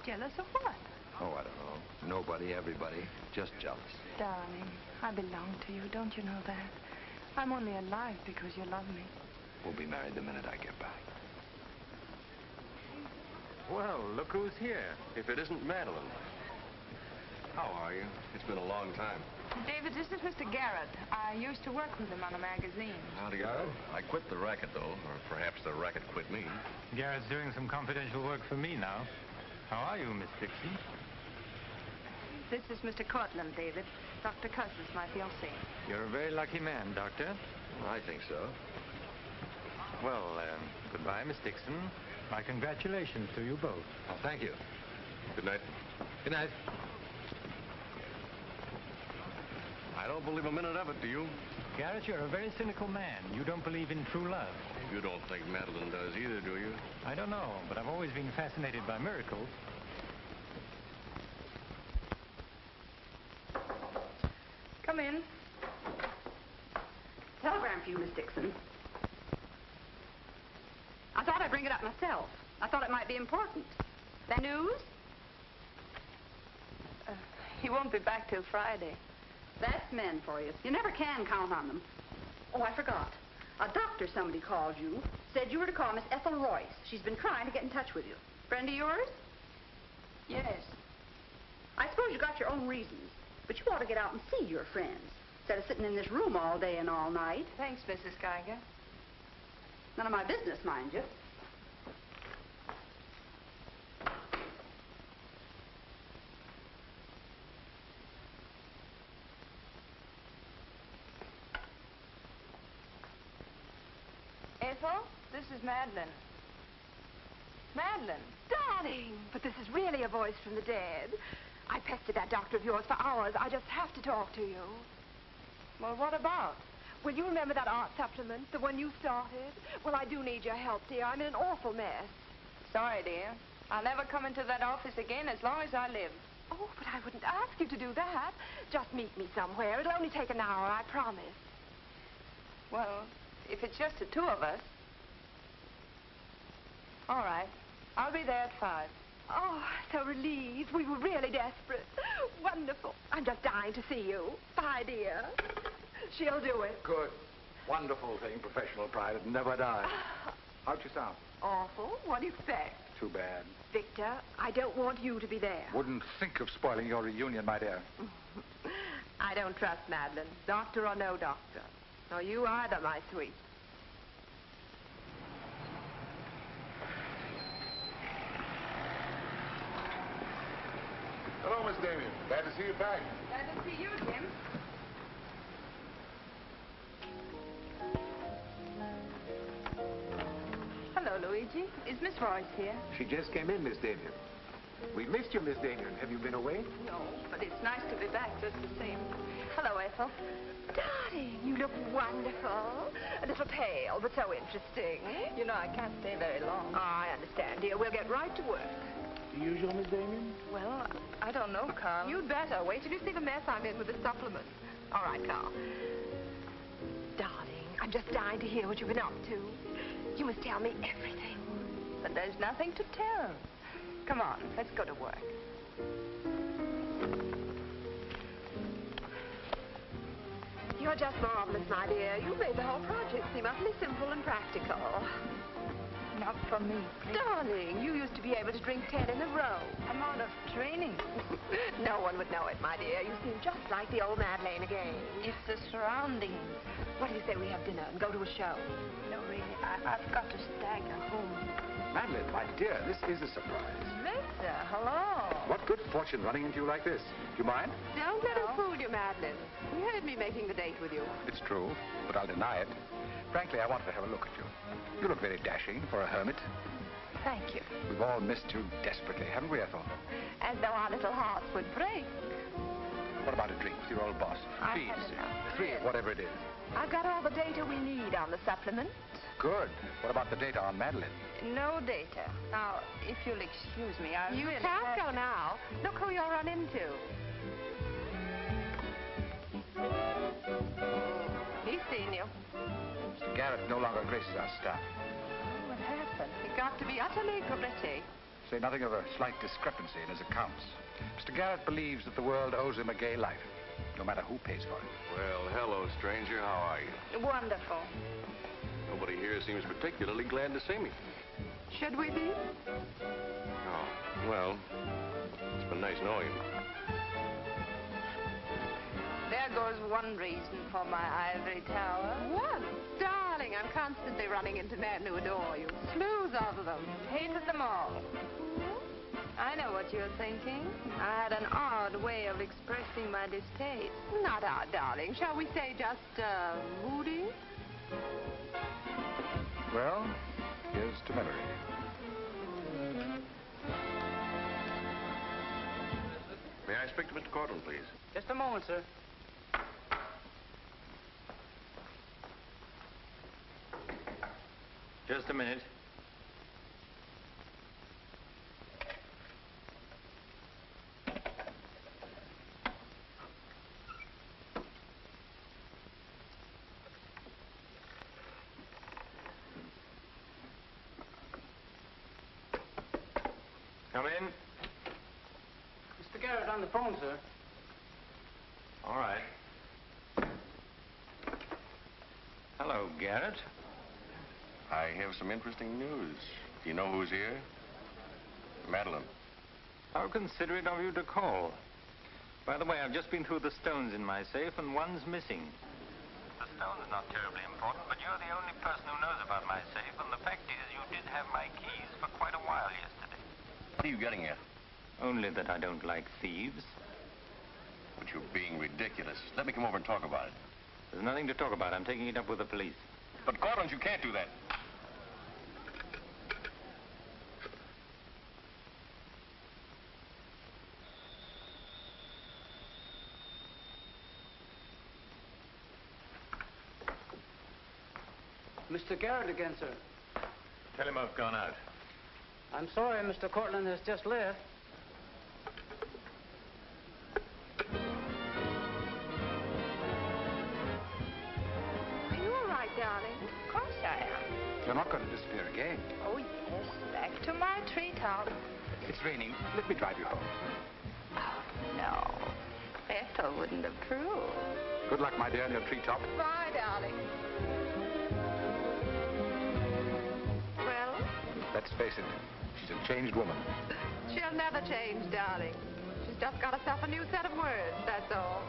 Jealous of what? Oh, I don't know. Nobody, everybody. Just jealous. Darling, I belong to you, don't you know that? I'm only alive because you love me. We'll be married the minute I get back. Well, look who's here. If it isn't Madeline. How are you? It's been a long time. David, this is Mr. Garrett. I used to work with him on a magazine. Howdy, Garrett. I quit the racket, though. Or perhaps the racket quit me. Garrett's doing some confidential work for me now. How are you, Miss Dixon? This is Mr. Cortland, David. Dr. Cuss is my fiancé. You're a very lucky man, Doctor. I think so. Well, goodbye, Miss Dixon. My congratulations to you both. Oh, thank you. Good night. Good night. I don't believe a minute of it, do you? Garrett, you're a very cynical man. You don't believe in true love. You don't think Madeline does either, do you? I don't know, but I've always been fascinated by miracles. Come in. Telegram for you, Miss Dixon. I thought I'd bring it up myself. I thought it might be important. That news? He won't be back till Friday. That's men for you. You never can count on them. Oh, I forgot. A doctor somebody called you, said you were to call Miss Ethel Royce. She's been trying to get in touch with you. Friend of yours? Yes. I suppose you got your own reasons, but you ought to get out and see your friends, instead of sitting in this room all day and all night. Thanks, Mrs. Geiger. None of my business, mind you. Ethel, this is Madeline. Madeline. Darling, but this is really a voice from the dead. I pestered that doctor of yours for hours. I just have to talk to you. Well, what about? Well, you remember that art supplement, the one you started? Well, I do need your help, dear. I'm in an awful mess. Sorry, dear. I'll never come into that office again as long as I live. Oh, but I wouldn't ask you to do that. Just meet me somewhere. It'll only take an hour, I promise. Well, if it's just the two of us. All right. I'll be there at 5. Oh, so relieved. We were really desperate. Wonderful. I'm just dying to see you. Bye, dear. She'll do it. Good. Wonderful thing, professional pride. It never dies. How'd you sound? Awful. What do you expect? Too bad. Victor, I don't want you to be there. Wouldn't think of spoiling your reunion, my dear. I don't trust Madeline, doctor or no doctor. Nor you either, my sweet. Hello, Miss Damien. Glad to see you back. Glad to see you, Jim. Hello, Luigi. Is Miss Royce here? She just came in, Miss Damien. We missed you, Miss Damien. Have you been away? No, but it's nice to be back just the same. Hello, Ethel. Darling, you look wonderful. A little pale, but so interesting. You know, I can't stay very long. Oh, I understand, dear. We'll get right to work. The usual, Miss Damien? Well, I don't know, Carl. You'd better. Wait till you see the mess I'm in with the supplement. All right, Carl. Darling, I'm just dying to hear what you've been up to. You must tell me everything. but there's nothing to tell. Come on, let's go to work. You're just marvelous, my dear. You made the whole project seem utterly simple and practical. Not for me, please. Darling, you used to be able to drink 10 in a row. I'm out of training. No one would know it, my dear. You seem just like the old Madeleine again. It's the surroundings. What do you say we have dinner and go to a show? No, really, I've got to stagger home. Madeline, my dear, this is a surprise. Victor, hello. What good fortune running into you like this? Do you mind? Don't let him fool you, Madeline. He heard me making the date with you. It's true, but I'll deny it. Frankly, I wanted to have a look at you. You look very dashing for a hermit. Thank you. We've all missed you desperately, haven't we, Ethel? As though our little hearts would break. What about a drink with your old boss? Please. 3, whatever it is. I've got all the data we need on the supplement. Good. What about the data on Madeline? No data. Now, if you'll excuse me, I You really can't go now. Look who you'll run into. He's seen you. Mr. Garrett no longer graces our staff. What happened? He got to be utterly gritty. Say nothing of a slight discrepancy in his accounts. Mr. Garrett believes that the world owes him a gay life, no matter who pays for it. Well, hello, stranger. How are you? Wonderful. Nobody here seems particularly glad to see me. Should we be? Oh, well, it's been nice knowing you. There goes one reason for my ivory tower. What? Darling, I'm constantly running into men who adore you. Slews of them. Hated them all. I know what you're thinking. I had an odd way of expressing my distaste. Not odd, darling. Shall we say just, moody? Well, here's to memory. May I speak to Mr. Cortland, please? Just a moment, sir. Just a minute. Come in. Mr. Garrett on the phone, sir. All right. Hello, Garrett. I have some interesting news. Do you know who's here? Madeline. How considerate of you to call. By the way, I've just been through the stones in my safe, and one's missing. The stone's not terribly important, but you're the only person who knows about my safe, and the fact is you did have my keys for quite a while yesterday. What are you getting at? Only that I don't like thieves. But you're being ridiculous. Let me come over and talk about it. There's nothing to talk about. I'm taking it up with the police. But, Cortland, you can't do that. Mr. Garrett again, sir. Tell him I've gone out. I'm sorry, Mr. Cortland has just left. Are you all right, darling? Of course I am. You're not going to disappear again. Oh, yes. Back to my treetop. It's raining. Let me drive you home. Oh, no. Ethel wouldn't approve. Good luck, my dear, on your treetop. Bye, darling. Well? Let's face it, she's a changed woman. She'll never change, darling. She's just got herself a new set of words, that's all.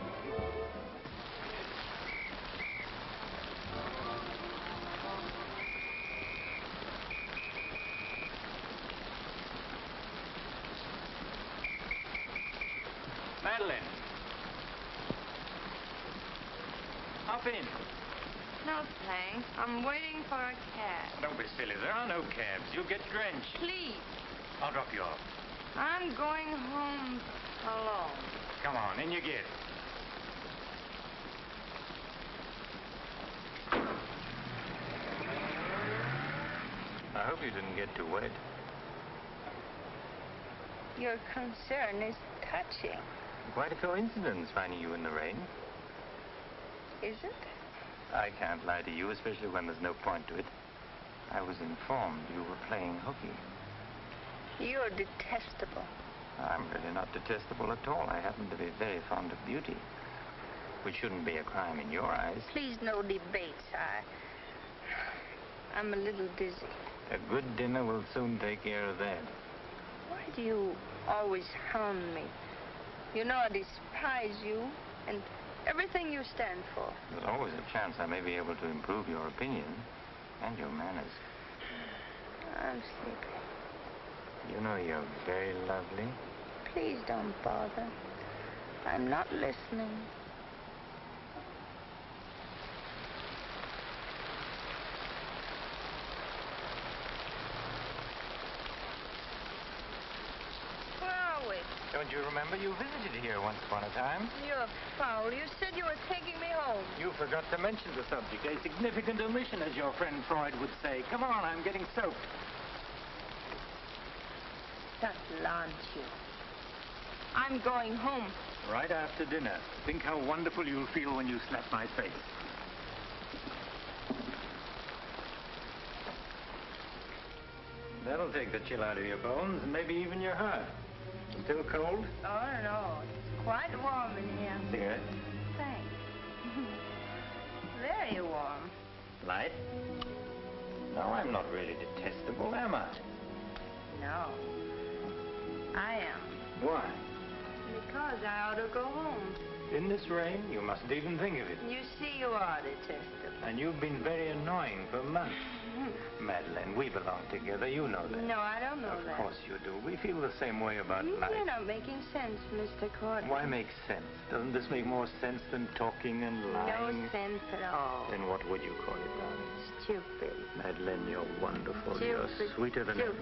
Madeline. Hop in. No, thanks. I'm waiting for a cab. Don't be silly. There are no cabs. You'll get drenched. Please. I'll drop you off. I'm going home alone. Come on, in you get. I hope you didn't get too wet. Your concern is touching. Quite a coincidence finding you in the rain. Is it? I can't lie to you, especially when there's no point to it. I was informed you were playing hooky. You're detestable. I'm really not detestable at all. I happen to be very fond of beauty, which shouldn't be a crime in your eyes. Please, no debates. I'm a little dizzy. A good dinner will soon take care of that. Why do you always hound me? You know I despise you and everything you stand for. There's always a chance I may be able to improve your opinion and your manners. I'm sleepy. You know you're very lovely. Please don't bother. I'm not listening. Where are we? Don't you remember you visited here once upon a time? You're foul. You said you were taking me home. You forgot to mention the subject. A significant omission, as your friend Freud would say. Come on, I'm getting soaked. That launch you. I'm going home. Right after dinner. Think how wonderful you'll feel when you slap my face. That'll take the chill out of your bones and maybe even your heart. Still cold? Oh, no. It's quite warm in here. Cigarette? Thanks. Very warm. Light? No, I'm not really detestable, am I? No. I am. Why? Because I ought to go home. In this rain, you mustn't even think of it. You see, you are detestable. And you've been very annoying for months. Madeleine, we belong together. You know that. No, I don't know that. Of course you do. We feel the same way about life. You're not making sense, Mr. Courtney. Why make sense? Doesn't this make more sense than talking and lying? No sense at all. Then what would you call it, darling? Stupid. Madeleine, you're wonderful. Stupid. You're sweeter than ever.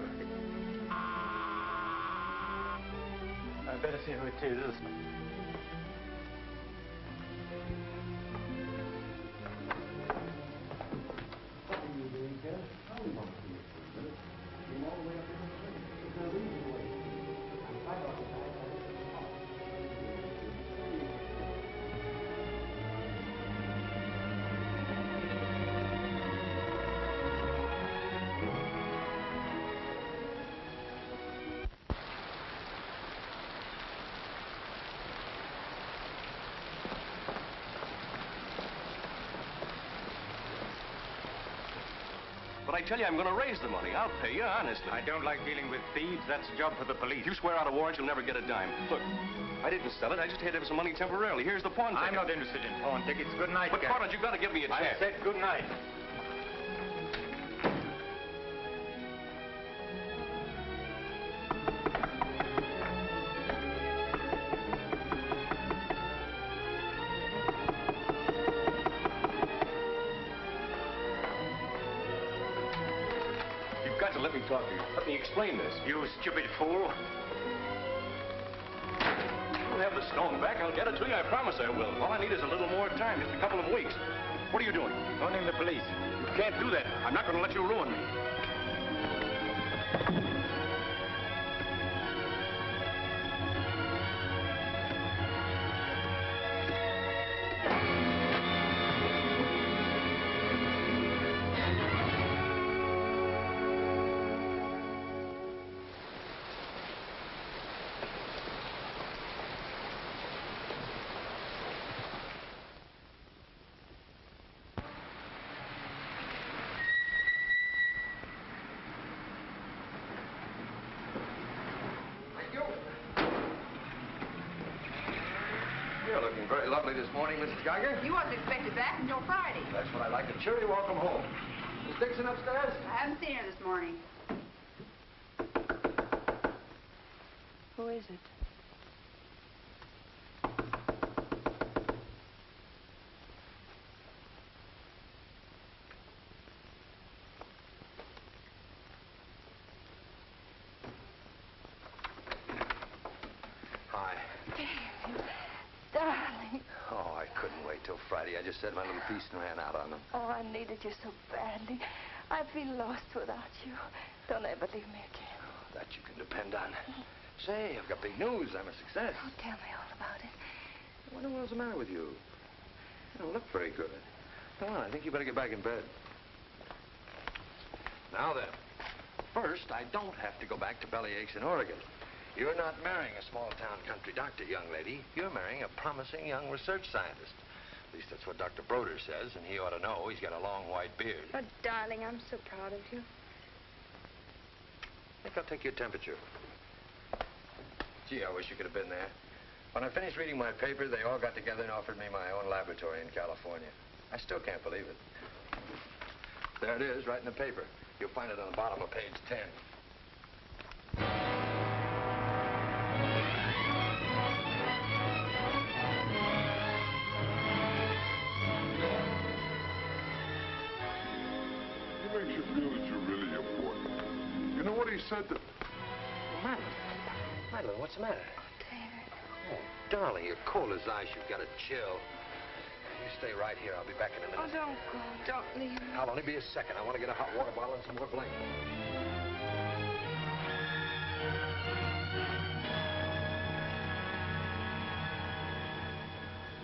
I better see who it is. But I tell you, I'm going to raise the money. I'll pay you, honestly. I don't like dealing with thieves. That's a job for the police. You swear out a warrant, you'll never get a dime. Look, I didn't sell it. I just had to have some money temporarily. Here's the pawn ticket. I'm not interested in pawn tickets. Good night, But, Carter, you've got to give me a chance. I said good night. You've got to let me talk to you. Let me explain this. You stupid fool. I'll have the stone back. I'll get it to you. I promise I will. All I need is a little more time, just a couple of weeks. What are you doing? Phoning the police. You can't do that. I'm not going to let you ruin me. You're looking very lovely this morning, Mrs. Geiger. You wasn't expected back until Friday. That's what I like. A cheery welcome home. Miss Dixon upstairs? I haven't seen her this morning. Who is it? Hi. Darling. Oh, I couldn't wait till Friday. I just said my little piece and ran out on them. Oh, I needed you so badly. I feel lost without you. Don't ever leave me again. That you can depend on. Say, I've got big news. I'm a success. Oh, tell me all about it. What in the world's the matter with you? You don't look very good. Come on, I think you better get back in bed. Now then, first, I don't have to go back to Bellyaches in Oregon. You're not marrying a small-town country doctor, young lady. You're marrying a promising young research scientist. At least that's what Dr. Broder says, and he ought to know. He's got a long white beard. Oh, darling, I'm so proud of you. I think I'll take your temperature. Gee, I wish you could have been there. When I finished reading my paper, they all got together and offered me my own laboratory in California. I still can't believe it. There it is, right in the paper. You'll find it on the bottom of page 10. He makes you feel that you're really important. You know what he said to... Madeline. Madeline, what's the matter? David. Oh, darling, you're cold as ice. You've got a chill. You stay right here. I'll be back in a minute. Oh, don't go. Don't leave me. I'll only be a second. I want to get a hot water bottle and some more blankets.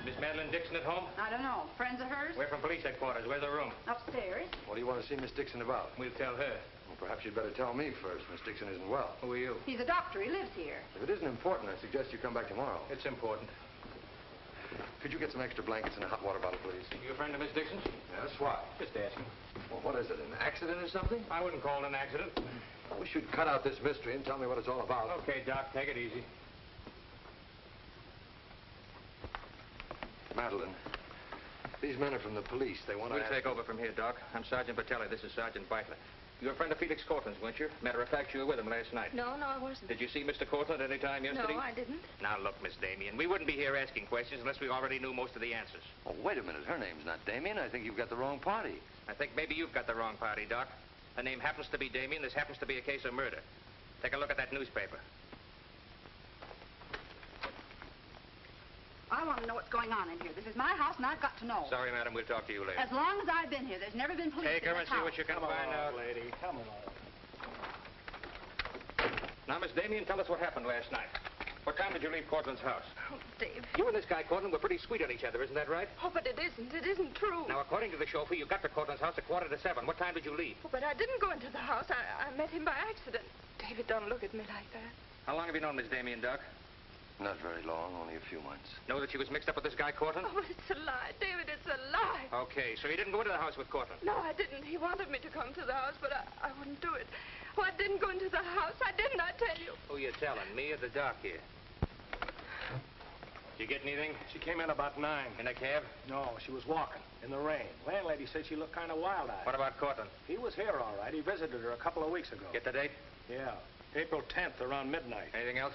Miss Madeline Dixon at home? I don't know. Friends of hers? We're from police headquarters. Where's the room? Upstairs. What do you want to see Miss Dixon about? We'll tell her. Well, perhaps you'd better tell me first. Miss Dixon isn't well. Who are you? He's a doctor. He lives here. If it isn't important, I suggest you come back tomorrow. It's important. Could you get some extra blankets and a hot water bottle, please? You a friend of Miss Dixon's? Yes, why? Just asking. Well, what is it, an accident or something? I wouldn't call it an accident. I wish you'd cut out this mystery and tell me what it's all about. Okay, Doc, take it easy. Madeline, these men are from the police. They want to... We'll take over from here, Doc. I'm Sergeant Patelli. This is Sergeant Beitler. You're a friend of Felix Cortland's, weren't you? Matter of fact, you were with him last night. No, I wasn't. Did you see Mr. Cortland any time yesterday? No, I didn't. Now, look, Miss Damien, we wouldn't be here asking questions unless we already knew most of the answers. Oh, wait a minute. Her name's not Damien. I think you've got the wrong party. I think maybe you've got the wrong party, Doc. Her name happens to be Damien. This happens to be a case of murder. Take a look at that newspaper. I want to know what's going on in here. This is my house, and I've got to know. Sorry, madam. We'll talk to you later. As long as I've been here, there's never been police Take in her this and see house. what you can find out. lady. Come on. Now, Miss Damien, tell us what happened last night. What time did you leave Cortland's house? Oh, Dave. You and this guy, Cortland, were pretty sweet on each other, isn't that right? Oh, but it isn't. It isn't true. Now, according to the chauffeur, you got to Cortland's house at 6:45. What time did you leave? Oh, but I didn't go into the house. I met him by accident. David, don't look at me like that. How long have you known Miss Damien, Doc? Not very long, only a few months. Know that she was mixed up with this guy, Cortland? Oh, it's a lie. David, it's a lie. Okay, so you didn't go into the house with Cortland? No, I didn't. He wanted me to come to the house, but I wouldn't do it. Oh, I didn't go into the house. I didn't, I tell you. Who you telling, me or the doc here? Did you get anything? She came in about 9. In a cab? No, she was walking in the rain. Landlady said she looked kind of wild-eyed. What about Cortland? He was here all right. He visited her a couple of weeks ago. Get the date? Yeah, April 10th around midnight. Anything else?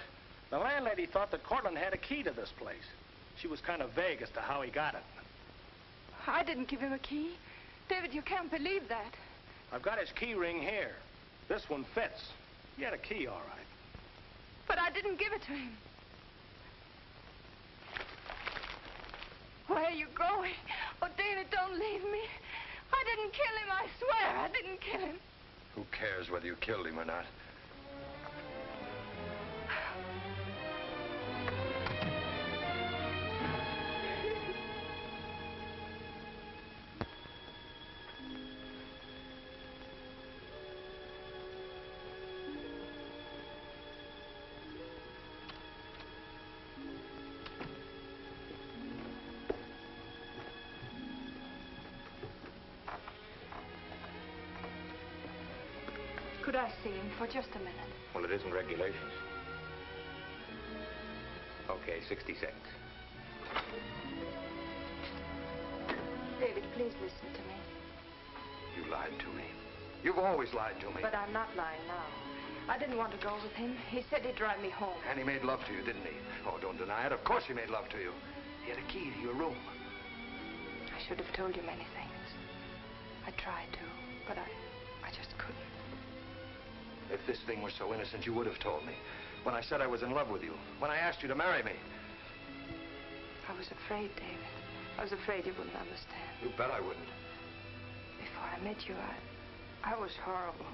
The landlady thought that Cortland had a key to this place. She was kind of vague as to how he got it. I didn't give him a key. David, you can't believe that. I've got his key ring here. This one fits. He had a key, all right. But I didn't give it to him. Where are you going? Oh, David, don't leave me. I didn't kill him, I swear. I didn't kill him. Who cares whether you killed him or not? Could I see him for just a minute? Well, it isn't regulations. Okay, 60 seconds. David, please listen to me. You lied to me. You've always lied to me. But I'm not lying now. I didn't want to go with him. He said he'd drive me home. And he made love to you, didn't he? Oh, don't deny it. Of course he made love to you. He had a key to your room. I should have told you many things. I tried to, but I just couldn't. If this thing were so innocent, you would have told me. When I said I was in love with you. When I asked you to marry me. I was afraid, David. I was afraid you wouldn't understand. You bet I wouldn't. Before I met you, I was horrible.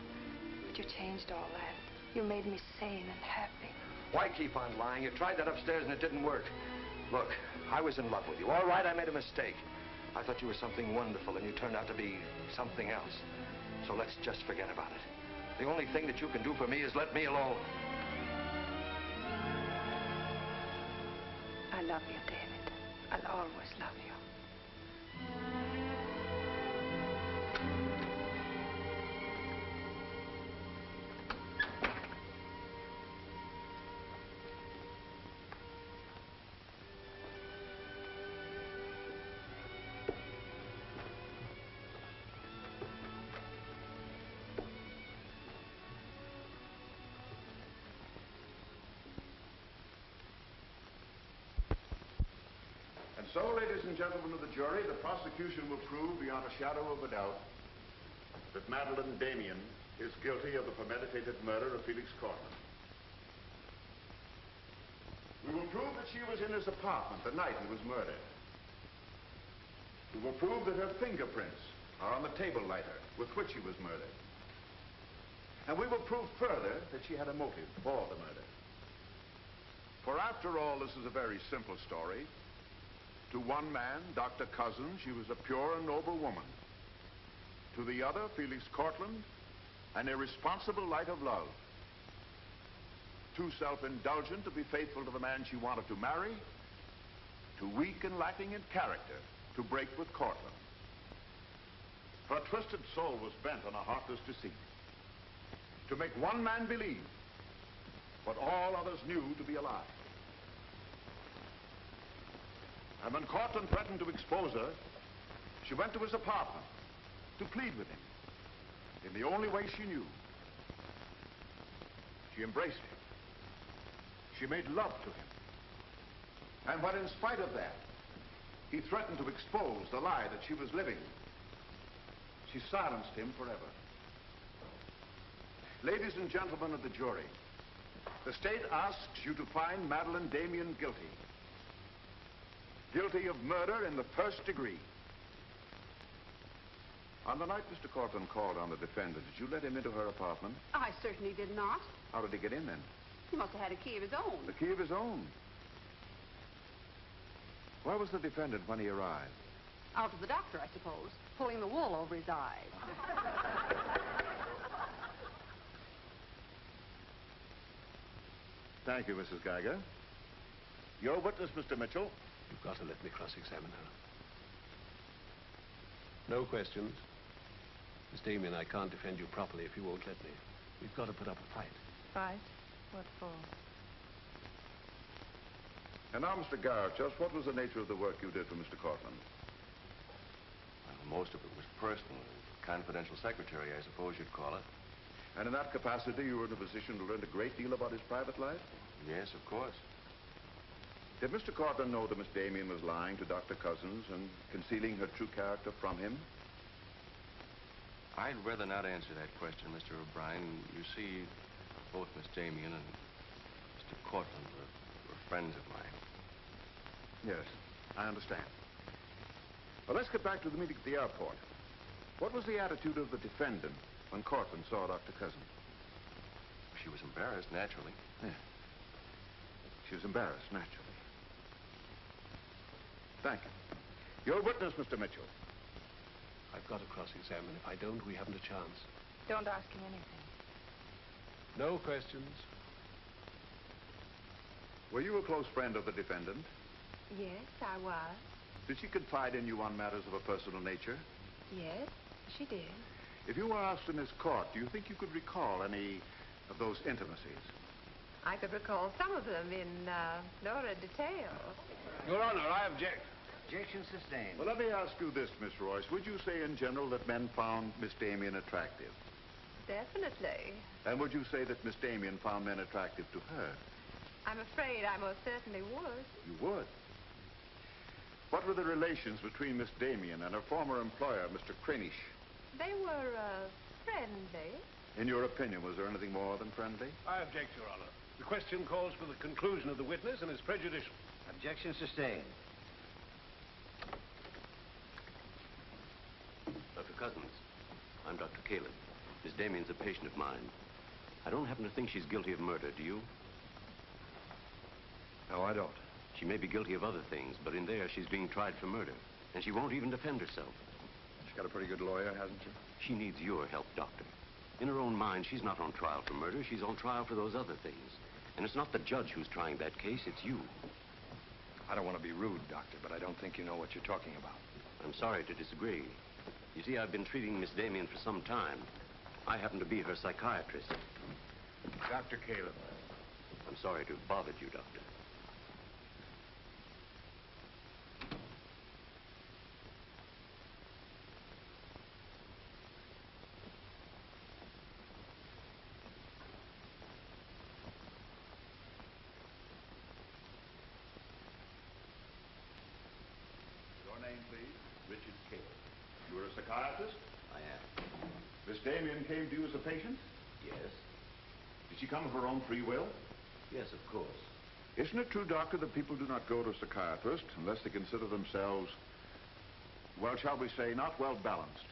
But you changed all that. You made me sane and happy. Why keep on lying? You tried that upstairs and it didn't work. Look, I was in love with you. All right, I made a mistake. I thought you were something wonderful and you turned out to be something else. So let's just forget about it. The only thing that you can do for me is let me alone. I love you, David. I'll always love you. And so, ladies and gentlemen of the jury, the prosecution will prove beyond a shadow of a doubt that Madeline Damien is guilty of the premeditated murder of Felix Cortland. We will prove that she was in his apartment the night he was murdered. We will prove that her fingerprints are on the table lighter with which he was murdered. And we will prove further that she had a motive for the murder. For after all, this is a very simple story. To one man, Dr. Cousins, she was a pure and noble woman. To the other, Felix Cortland, an irresponsible light of love. Too self-indulgent to be faithful to the man she wanted to marry. Too weak and lacking in character to break with Cortland. Her twisted soul was bent on a heartless deceit. To make one man believe what all others knew to be a lie. And when Cortland threatened to expose her, she went to his apartment to plead with him in the only way she knew. She embraced him. She made love to him. And when, in spite of that, he threatened to expose the lie that she was living, she silenced him forever. Ladies and gentlemen of the jury, the state asks you to find Madeline Damien guilty. Guilty of murder in the first degree. On the night Mr. Cortland called on the defendant, did you let him into her apartment? I certainly did not. How did he get in then? He must have had a key of his own. The key of his own. Where was the defendant when he arrived? Out with the doctor, I suppose, pulling the wool over his eyes. Thank you, Mrs. Geiger. Your witness, Mr. Mitchell. You've got to let me cross-examine her. No questions. Miss Damien, I can't defend you properly if you won't let me. We've got to put up a fight. Fight? What for? And now, Mr. Garrett, just what was the nature of the work you did for Mr. Cortland? Well, most of it was personal. Confidential secretary, I suppose you'd call it. And in that capacity, you were in a position to learn a great deal about his private life? Yes, of course. Did Mr. Cortland know that Miss Damien was lying to Dr. Cousins and concealing her true character from him? I'd rather not answer that question, Mr. O'Brien. You see, both Miss Damien and Mr. Cortland were friends of mine. Yes, I understand. Well, let's get back to the meeting at the airport. What was the attitude of the defendant when Cortland saw Dr. Cousins? She was embarrassed, naturally. Yeah. She was embarrassed, naturally. Thank you. Your witness, Mr. Mitchell. I've got to cross-examine. If I don't, we haven't a chance. Don't ask him anything. No questions. Were you a close friend of the defendant? Yes, I was. Did she confide in you on matters of a personal nature? Yes, she did. If you were asked in this court, do you think you could recall any of those intimacies? I could recall some of them in no detail. Your Honor, I object. Objection sustained. Well, let me ask you this, Miss Royce. Would you say in general that men found Miss Damien attractive? Definitely. And would you say that Miss Damien found men attractive to her? I'm afraid I most certainly would. You would? What were the relations between Miss Damien and her former employer, Mr. Cranish? They were friendly. In your opinion, was there anything more than friendly? I object, Your Honor. The question calls for the conclusion of the witness and is prejudicial. Objection sustained. Dr. Cousins, I'm Dr. Caleb. Miss Damien's a patient of mine. I don't happen to think she's guilty of murder, do you? No, I don't. She may be guilty of other things, but in there she's being tried for murder. And she won't even defend herself. She's got a pretty good lawyer, hasn't she? She needs your help, Doctor. In her own mind, she's not on trial for murder. She's on trial for those other things. And it's not the judge who's trying that case, it's you. I don't want to be rude, Doctor, but I don't think you know what you're talking about. I'm sorry to disagree. You see, I've been treating Miss Damien for some time. I happen to be her psychiatrist. Dr. Caleb. I'm sorry to have bothered you, Doctor. Your name, please? Richard Caleb. You're a psychiatrist? I am. Miss Damien came to you as a patient? Yes? Did she come of her own free will? Yes, of course. Isn't it true, Doctor, that people do not go to a psychiatrist unless they consider themselves, well, shall we say, not well balanced?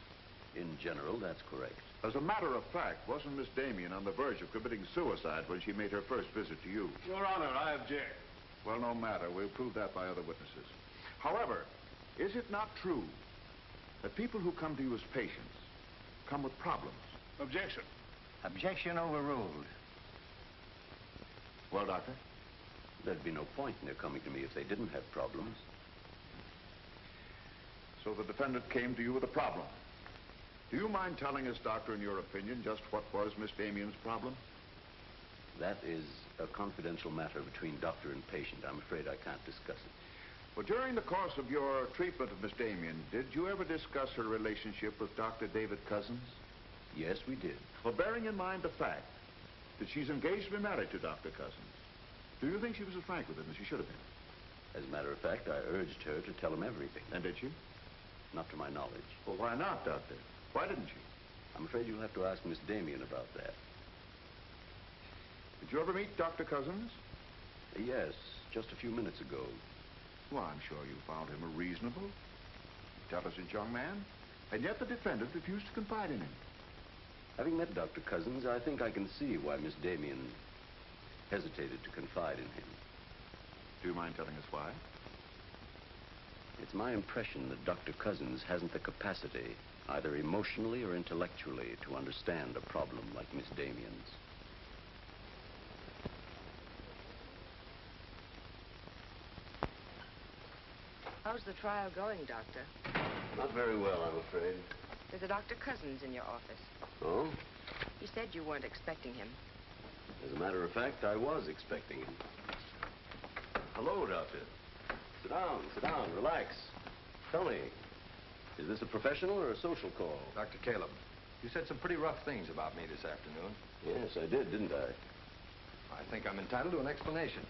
In general, that's correct. As a matter of fact, wasn't Miss Damien on the verge of committing suicide when she made her first visit to you? Your Honor, I object. Well, no matter. We'll prove that by other witnesses. However, is it not true that people who come to you as patients come with problems? Objection. Objection overruled. Well, Doctor? There'd be no point in their coming to me if they didn't have problems. So the defendant came to you with a problem. Do you mind telling us, Doctor, in your opinion, just what was Miss Damien's problem? That is a confidential matter between doctor and patient. I'm afraid I can't discuss it. Well, during the course of your treatment of Miss Damien, did you ever discuss her relationship with Dr. David Cousins? Yes, we did. Well, bearing in mind the fact that she's engaged to be married to Dr. Cousins, do you think she was as frank with him as she should have been? As a matter of fact, I urged her to tell him everything. And did she? Not to my knowledge. Well, why not, Doctor? Why didn't she? I'm afraid you'll have to ask Miss Damien about that. Did you ever meet Dr. Cousins? Yes, just a few minutes ago. Well, I'm sure you found him a reasonable, intelligent young man, and yet the defendant refused to confide in him. Having met Dr. Cousins, I think I can see why Miss Damien hesitated to confide in him. Do you mind telling us why? It's my impression that Dr. Cousins hasn't the capacity, either emotionally or intellectually, to understand a problem like Miss Damien's. How's the trial going, Doctor? Not very well, I'm afraid. There's a Dr. Cousins in your office. Oh? You said you weren't expecting him. As a matter of fact, I was expecting him. Hello, Doctor. Sit down, relax. Tell me, is this a professional or a social call? Dr. Caleb, you said some pretty rough things about me this afternoon. Yes, I did, didn't I? I think I'm entitled to an explanation.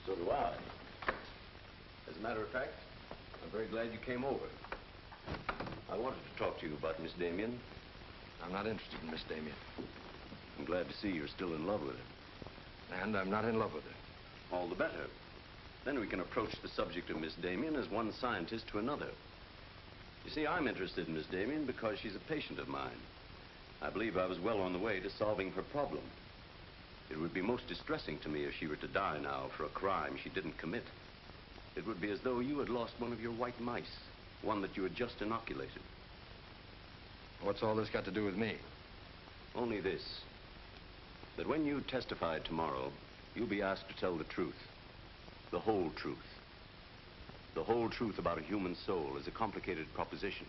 So do I. As a matter of fact, I'm very glad you came over. I wanted to talk to you about Miss Damien. I'm not interested in Miss Damien. I'm glad to see you're still in love with her. And I'm not in love with her. All the better. Then we can approach the subject of Miss Damien as one scientist to another. You see, I'm interested in Miss Damien because she's a patient of mine. I believe I was well on the way to solving her problem. It would be most distressing to me if she were to die now for a crime she didn't commit. It would be as though you had lost one of your white mice, one that you had just inoculated. What's all this got to do with me? Only this, that when you testify tomorrow, you'll be asked to tell the truth. The whole truth. The whole truth about a human soul is a complicated proposition.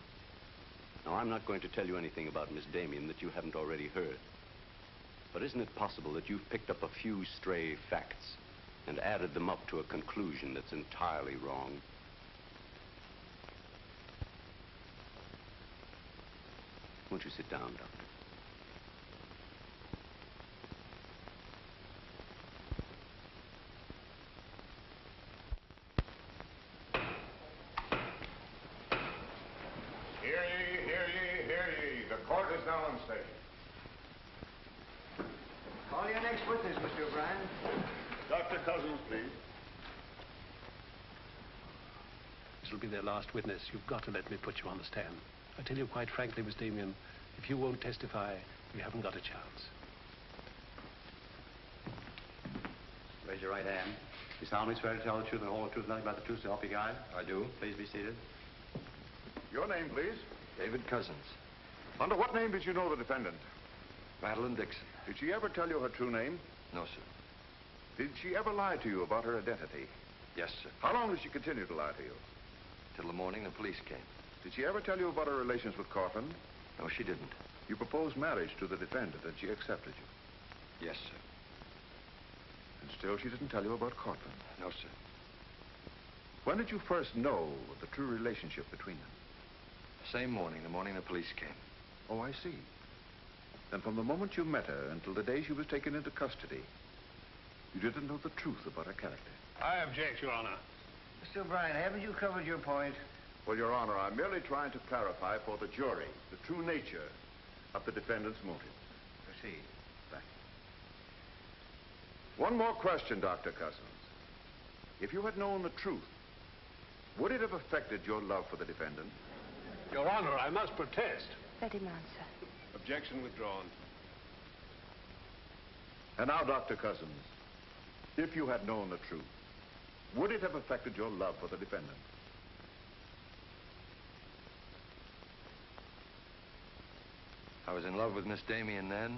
Now, I'm not going to tell you anything about Miss Damien that you haven't already heard. But isn't it possible that you've picked up a few stray facts and added them up to a conclusion that's entirely wrong? Won't you sit down, Doctor? Hear ye, hear ye, hear ye. The court is now in session. Call your next witness, Mr. O'Brien. Dr. Cousins, please. This'll be their last witness. You've got to let me put you on the stand. I tell you quite frankly, Miss Damien, if you won't testify, you haven't got a chance. Raise your right hand. You solemnly swear to tell the truth and the whole truth, nothing but the truth, so help you God? I do. Please be seated. Your name, please. David Cousins. Under what name did you know the defendant? Madeline Dixon. Did she ever tell you her true name? No, sir. Did she ever lie to you about her identity? Yes, sir. How long did she continue to lie to you? Till the morning the police came. Did she ever tell you about her relations with Cortland? No, she didn't. You proposed marriage to the defendant and she accepted you? Yes, sir. And still she didn't tell you about Cortland? No, sir. When did you first know the true relationship between them? Same morning, the morning the police came. Oh, I see. Then from the moment you met her until the day she was taken into custody, you didn't know the truth about her character. I object, Your Honor. Mr. O'Brien, haven't you covered your point? Well, Your Honor, I'm merely trying to clarify for the jury the true nature of the defendant's motive. Proceed. Thank you. One more question, Dr. Cousins. If you had known the truth, would it have affected your love for the defendant? Your Honor, I must protest. Let him answer. Objection withdrawn. And now, Dr. Cousins, if you had known the truth, would it have affected your love for the defendant? I was in love with Miss Damien then,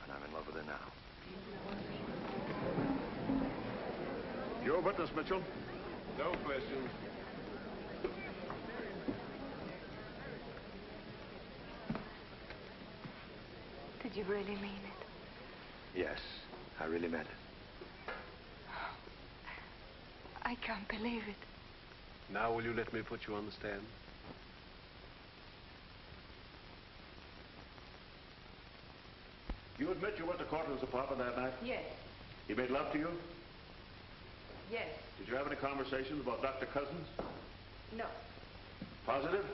and I'm in love with her now. Your witness, Mitchell. No questions. Did you really mean it? Yes, I really meant it. I can't believe it. Now will you let me put you on the stand? You admit you went to Cortland's apartment that night? Yes. He made love to you? Yes. Did you have any conversations about Dr. Cousins? No. Positive?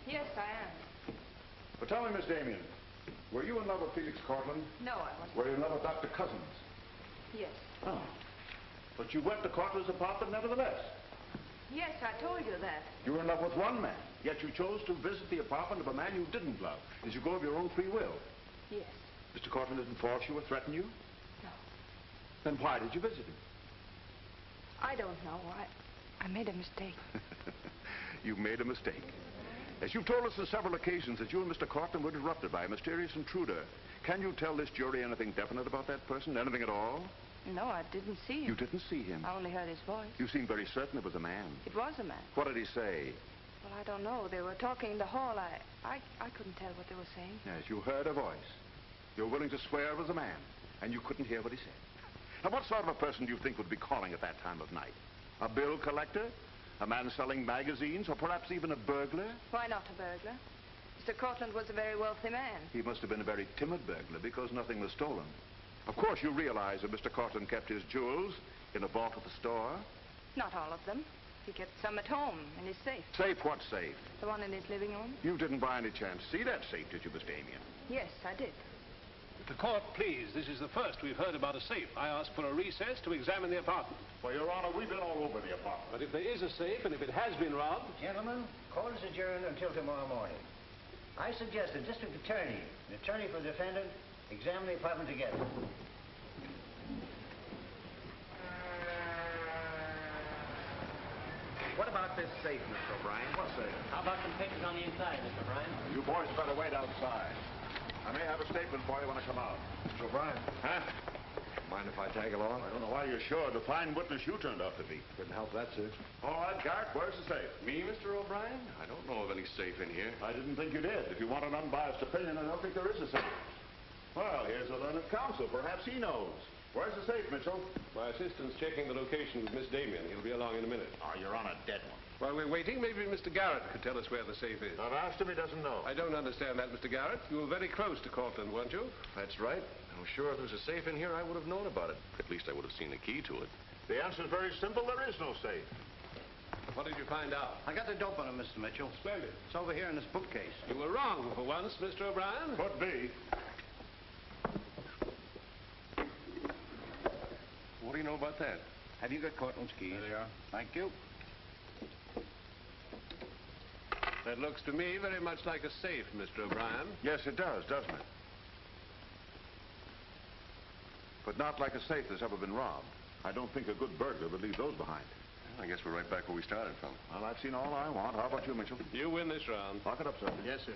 Yes, I am. But tell me, Miss Damien, were you in love with Felix Cortland? No, I wasn't. Were you in love with Dr. Cousins? Yes. Oh. But you went to Cortland's apartment nevertheless. Yes, I told you that. You were in love with one man, yet you chose to visit the apartment of a man you didn't love. Did you go of your own free will? Yes. Mr. Cortland didn't force you or threaten you? No. Then why did you visit him? I don't know. I made a mistake. You made a mistake. As you've told us on several occasions that you and Mr. Cortland were interrupted by a mysterious intruder. Can you tell this jury anything definite about that person? Anything at all? No, I didn't see him. You didn't see him? I only heard his voice. You seem very certain it was a man. It was a man. What did he say? Well, I don't know. They were talking in the hall. I couldn't tell what they were saying. Yes, you heard a voice. You're willing to swear it was a man, and you couldn't hear what he said. Now, what sort of a person do you think would be calling at that time of night? A bill collector? A man selling magazines? Or perhaps even a burglar? Why not a burglar? Mr. Cortland was a very wealthy man. He must have been a very timid burglar because nothing was stolen. Of course, you realize that Mr. Cortland kept his jewels in a vault at the store? Not all of them. He kept some at home in his safe. Safe? What safe? The one in his living room? You didn't by any chance see that safe, did you, Miss Damien? Yes, I did. The court, please. This is the first we've heard about a safe. I asked for a recess to examine the apartment. Well, Your Honor, we've been all over the apartment. But if there is a safe, and if it has been robbed... Gentlemen, court is adjourned until tomorrow morning. I suggest the district attorney, the attorney for the defendant, examine the apartment together. What about this safe, Mr. O'Brien? What safe? How about some pictures on the inside, Mr. O'Brien? You boys better wait outside. I may have a statement for you when I come out. Mr. O'Brien. Huh? Mind if I tag along? I don't know why you're sure. The fine witness you turned out to be. Couldn't help that, sir. All right, Garrett, where's the safe? Me, Mr. O'Brien? I don't know of any safe in here. I didn't think you did. If you want an unbiased opinion, I don't think there is a safe. Well, here's the learned counsel. Perhaps he knows. Where's the safe, Mitchell? My assistant's checking the location with Miss Damien. He'll be along in a minute. Oh, you're on a dead one. While we're waiting, maybe Mr. Garrett could tell us where the safe is. I've asked him, he doesn't know. I don't understand that, Mr. Garrett. You were very close to Cortland, weren't you? That's right. I'm sure if there was a safe in here, I would have known about it. At least I would have seen the key to it. The answer's very simple. There is no safe. What did you find out? I got the dope on him, Mr. Mitchell. Splendid. It's over here in this bookcase. You were wrong for once, Mr. O'Brien. Could be. What do you know about that? Have you got Cortland's keys? There they are. Thank you. That looks to me very much like a safe, Mr. O'Brien. Yes, it does, doesn't it? But not like a safe that's ever been robbed. I don't think a good burglar would leave those behind. I guess we're right back where we started from. Well, I've seen all I want. How about you, Mitchell? You win this round. Lock it up, sir. Yes, sir.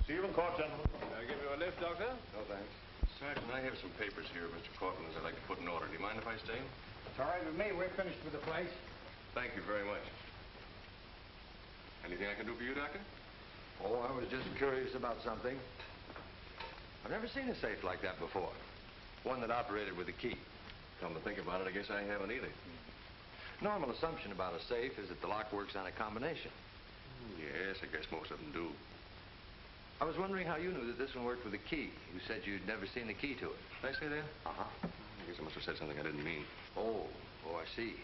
See you in court, gentlemen. I'll give you a lift, Doctor. No, thanks. Sergeant, I have some papers here of Mr. Cortland's I'd like to put in order. Do you mind if I stay? It's all right with me. We're finished with the place. Thank you very much. Anything I can do for you, Doctor? Oh, I was just curious about something. I've never seen a safe like that before. One that operated with a key. Come to think about it, I guess I haven't either. Normal assumption about a safe is that the lock works on a combination. Yes, I guess most of them do. I was wondering how you knew that this one worked with a key. You said you'd never seen the key to it. Did I say that? Uh-huh. I guess I must have said something I didn't mean. Oh, I see.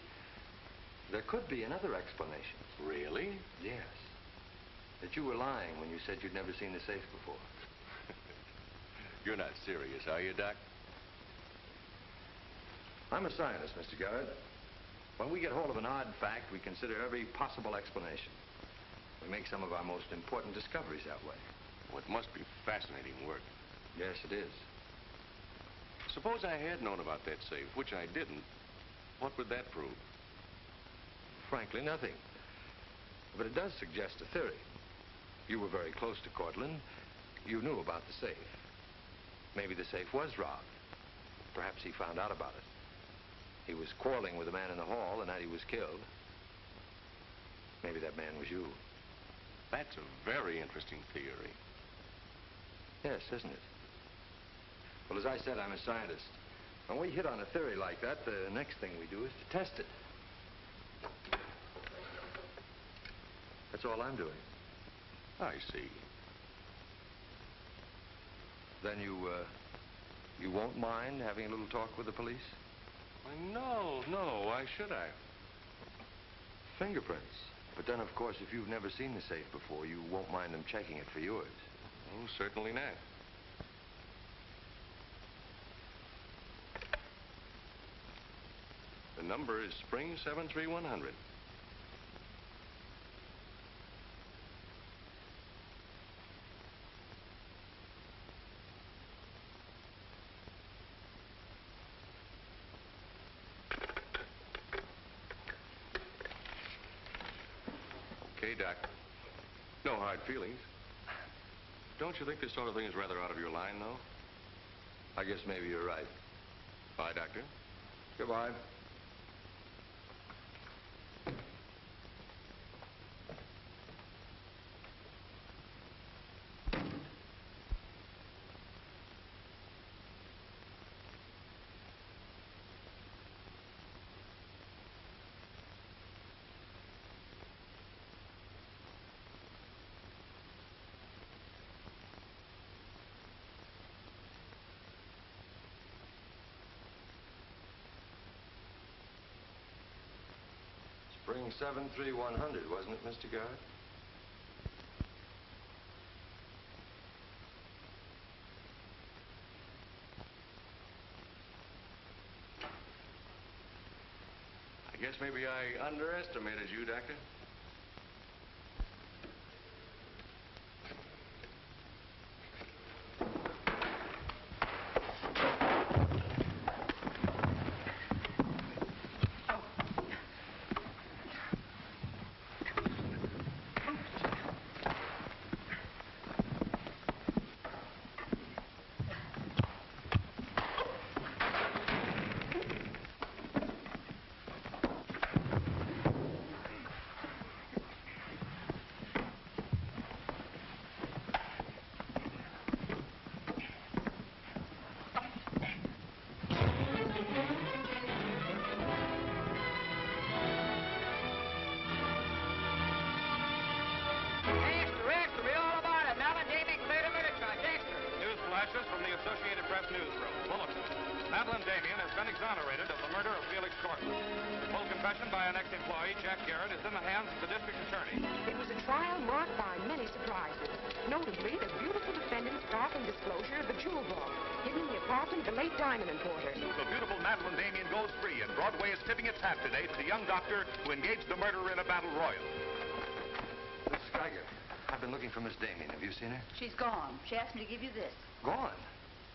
There could be another explanation. Really? Yes. That you were lying when you said you'd never seen the safe before. You're not serious, are you, Doc? I'm a scientist, Mr. Garrett. When we get hold of an odd fact, we consider every possible explanation. We make some of our most important discoveries that way. Well, it must be fascinating work. Yes, it is. Suppose I had known about that safe, which I didn't. What would that prove? Frankly, nothing. But it does suggest a theory. You were very close to Cortland. You knew about the safe. Maybe the safe was robbed. Perhaps he found out about it. He was quarreling with a man in the hall the night he was killed. Maybe that man was you. That's a very interesting theory. Yes, isn't it? Well, as I said, I'm a scientist. When we hit on a theory like that, the next thing we do is to test it. That's all I'm doing. I see. Then you won't mind having a little talk with the police? No, why should I? Fingerprints. But then, of course, if you've never seen the safe before, you won't mind them checking it for yours. Oh, certainly not. The number is Spring 73100. Okay, Doc. No hard feelings. Don't you think this sort of thing is rather out of your line, though? I guess maybe you're right. Bye, Doctor. Goodbye. Spring 73100, wasn't it, Mr. Garrett? I guess maybe I underestimated you, Doctor. From the Associated Press newsroom. Bulletin. Madeline Damien has been exonerated of the murder of Felix Cortland. Full confession by an ex-employee, Jack Garrett, is in the hands of the district attorney. It was a trial marked by many surprises. Notably, the beautiful defendant's startling disclosure of the jewel vault hidden in the apartment of the late diamond importer. The beautiful Madeline Damien goes free, and Broadway is tipping its hat today to the young doctor who engaged the murderer in a battle royal. Miss Geiger, I've been looking for Miss Damien. Have you seen her? She's gone. She asked me to give you this. Gone?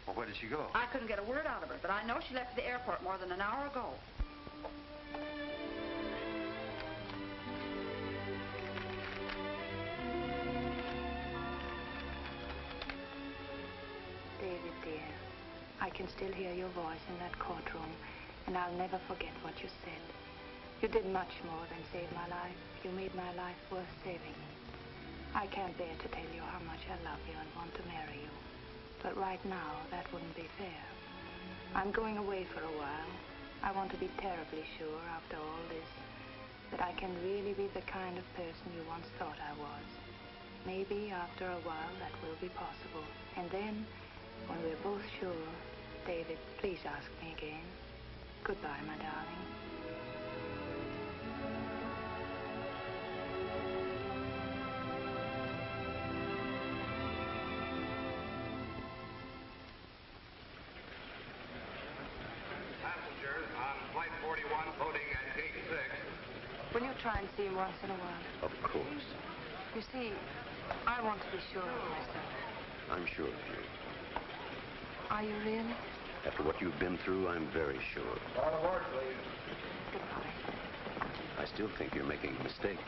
Well, where did she go? I couldn't get a word out of her, but I know she left the airport more than an hour ago. I can still hear your voice in that courtroom, and I'll never forget what you said. You did much more than save my life. You made my life worth saving. I can't bear to tell you how much I love you and want to marry you. But right now, that wouldn't be fair. I'm going away for a while. I want to be terribly sure, after all this, that I can really be the kind of person you once thought I was. Maybe after a while that will be possible. And then, when we're both sure, David, please ask me again. Goodbye, my darling. Passengers on Flight 41 boarding at Gate 6. Will you try and see him once in a while? Of course. You see, I want to be sure of myself. I'm sure of you. Are you really? After what you've been through, I'm very sure. All aboard, please. Goodbye. I still think you're making a mistake.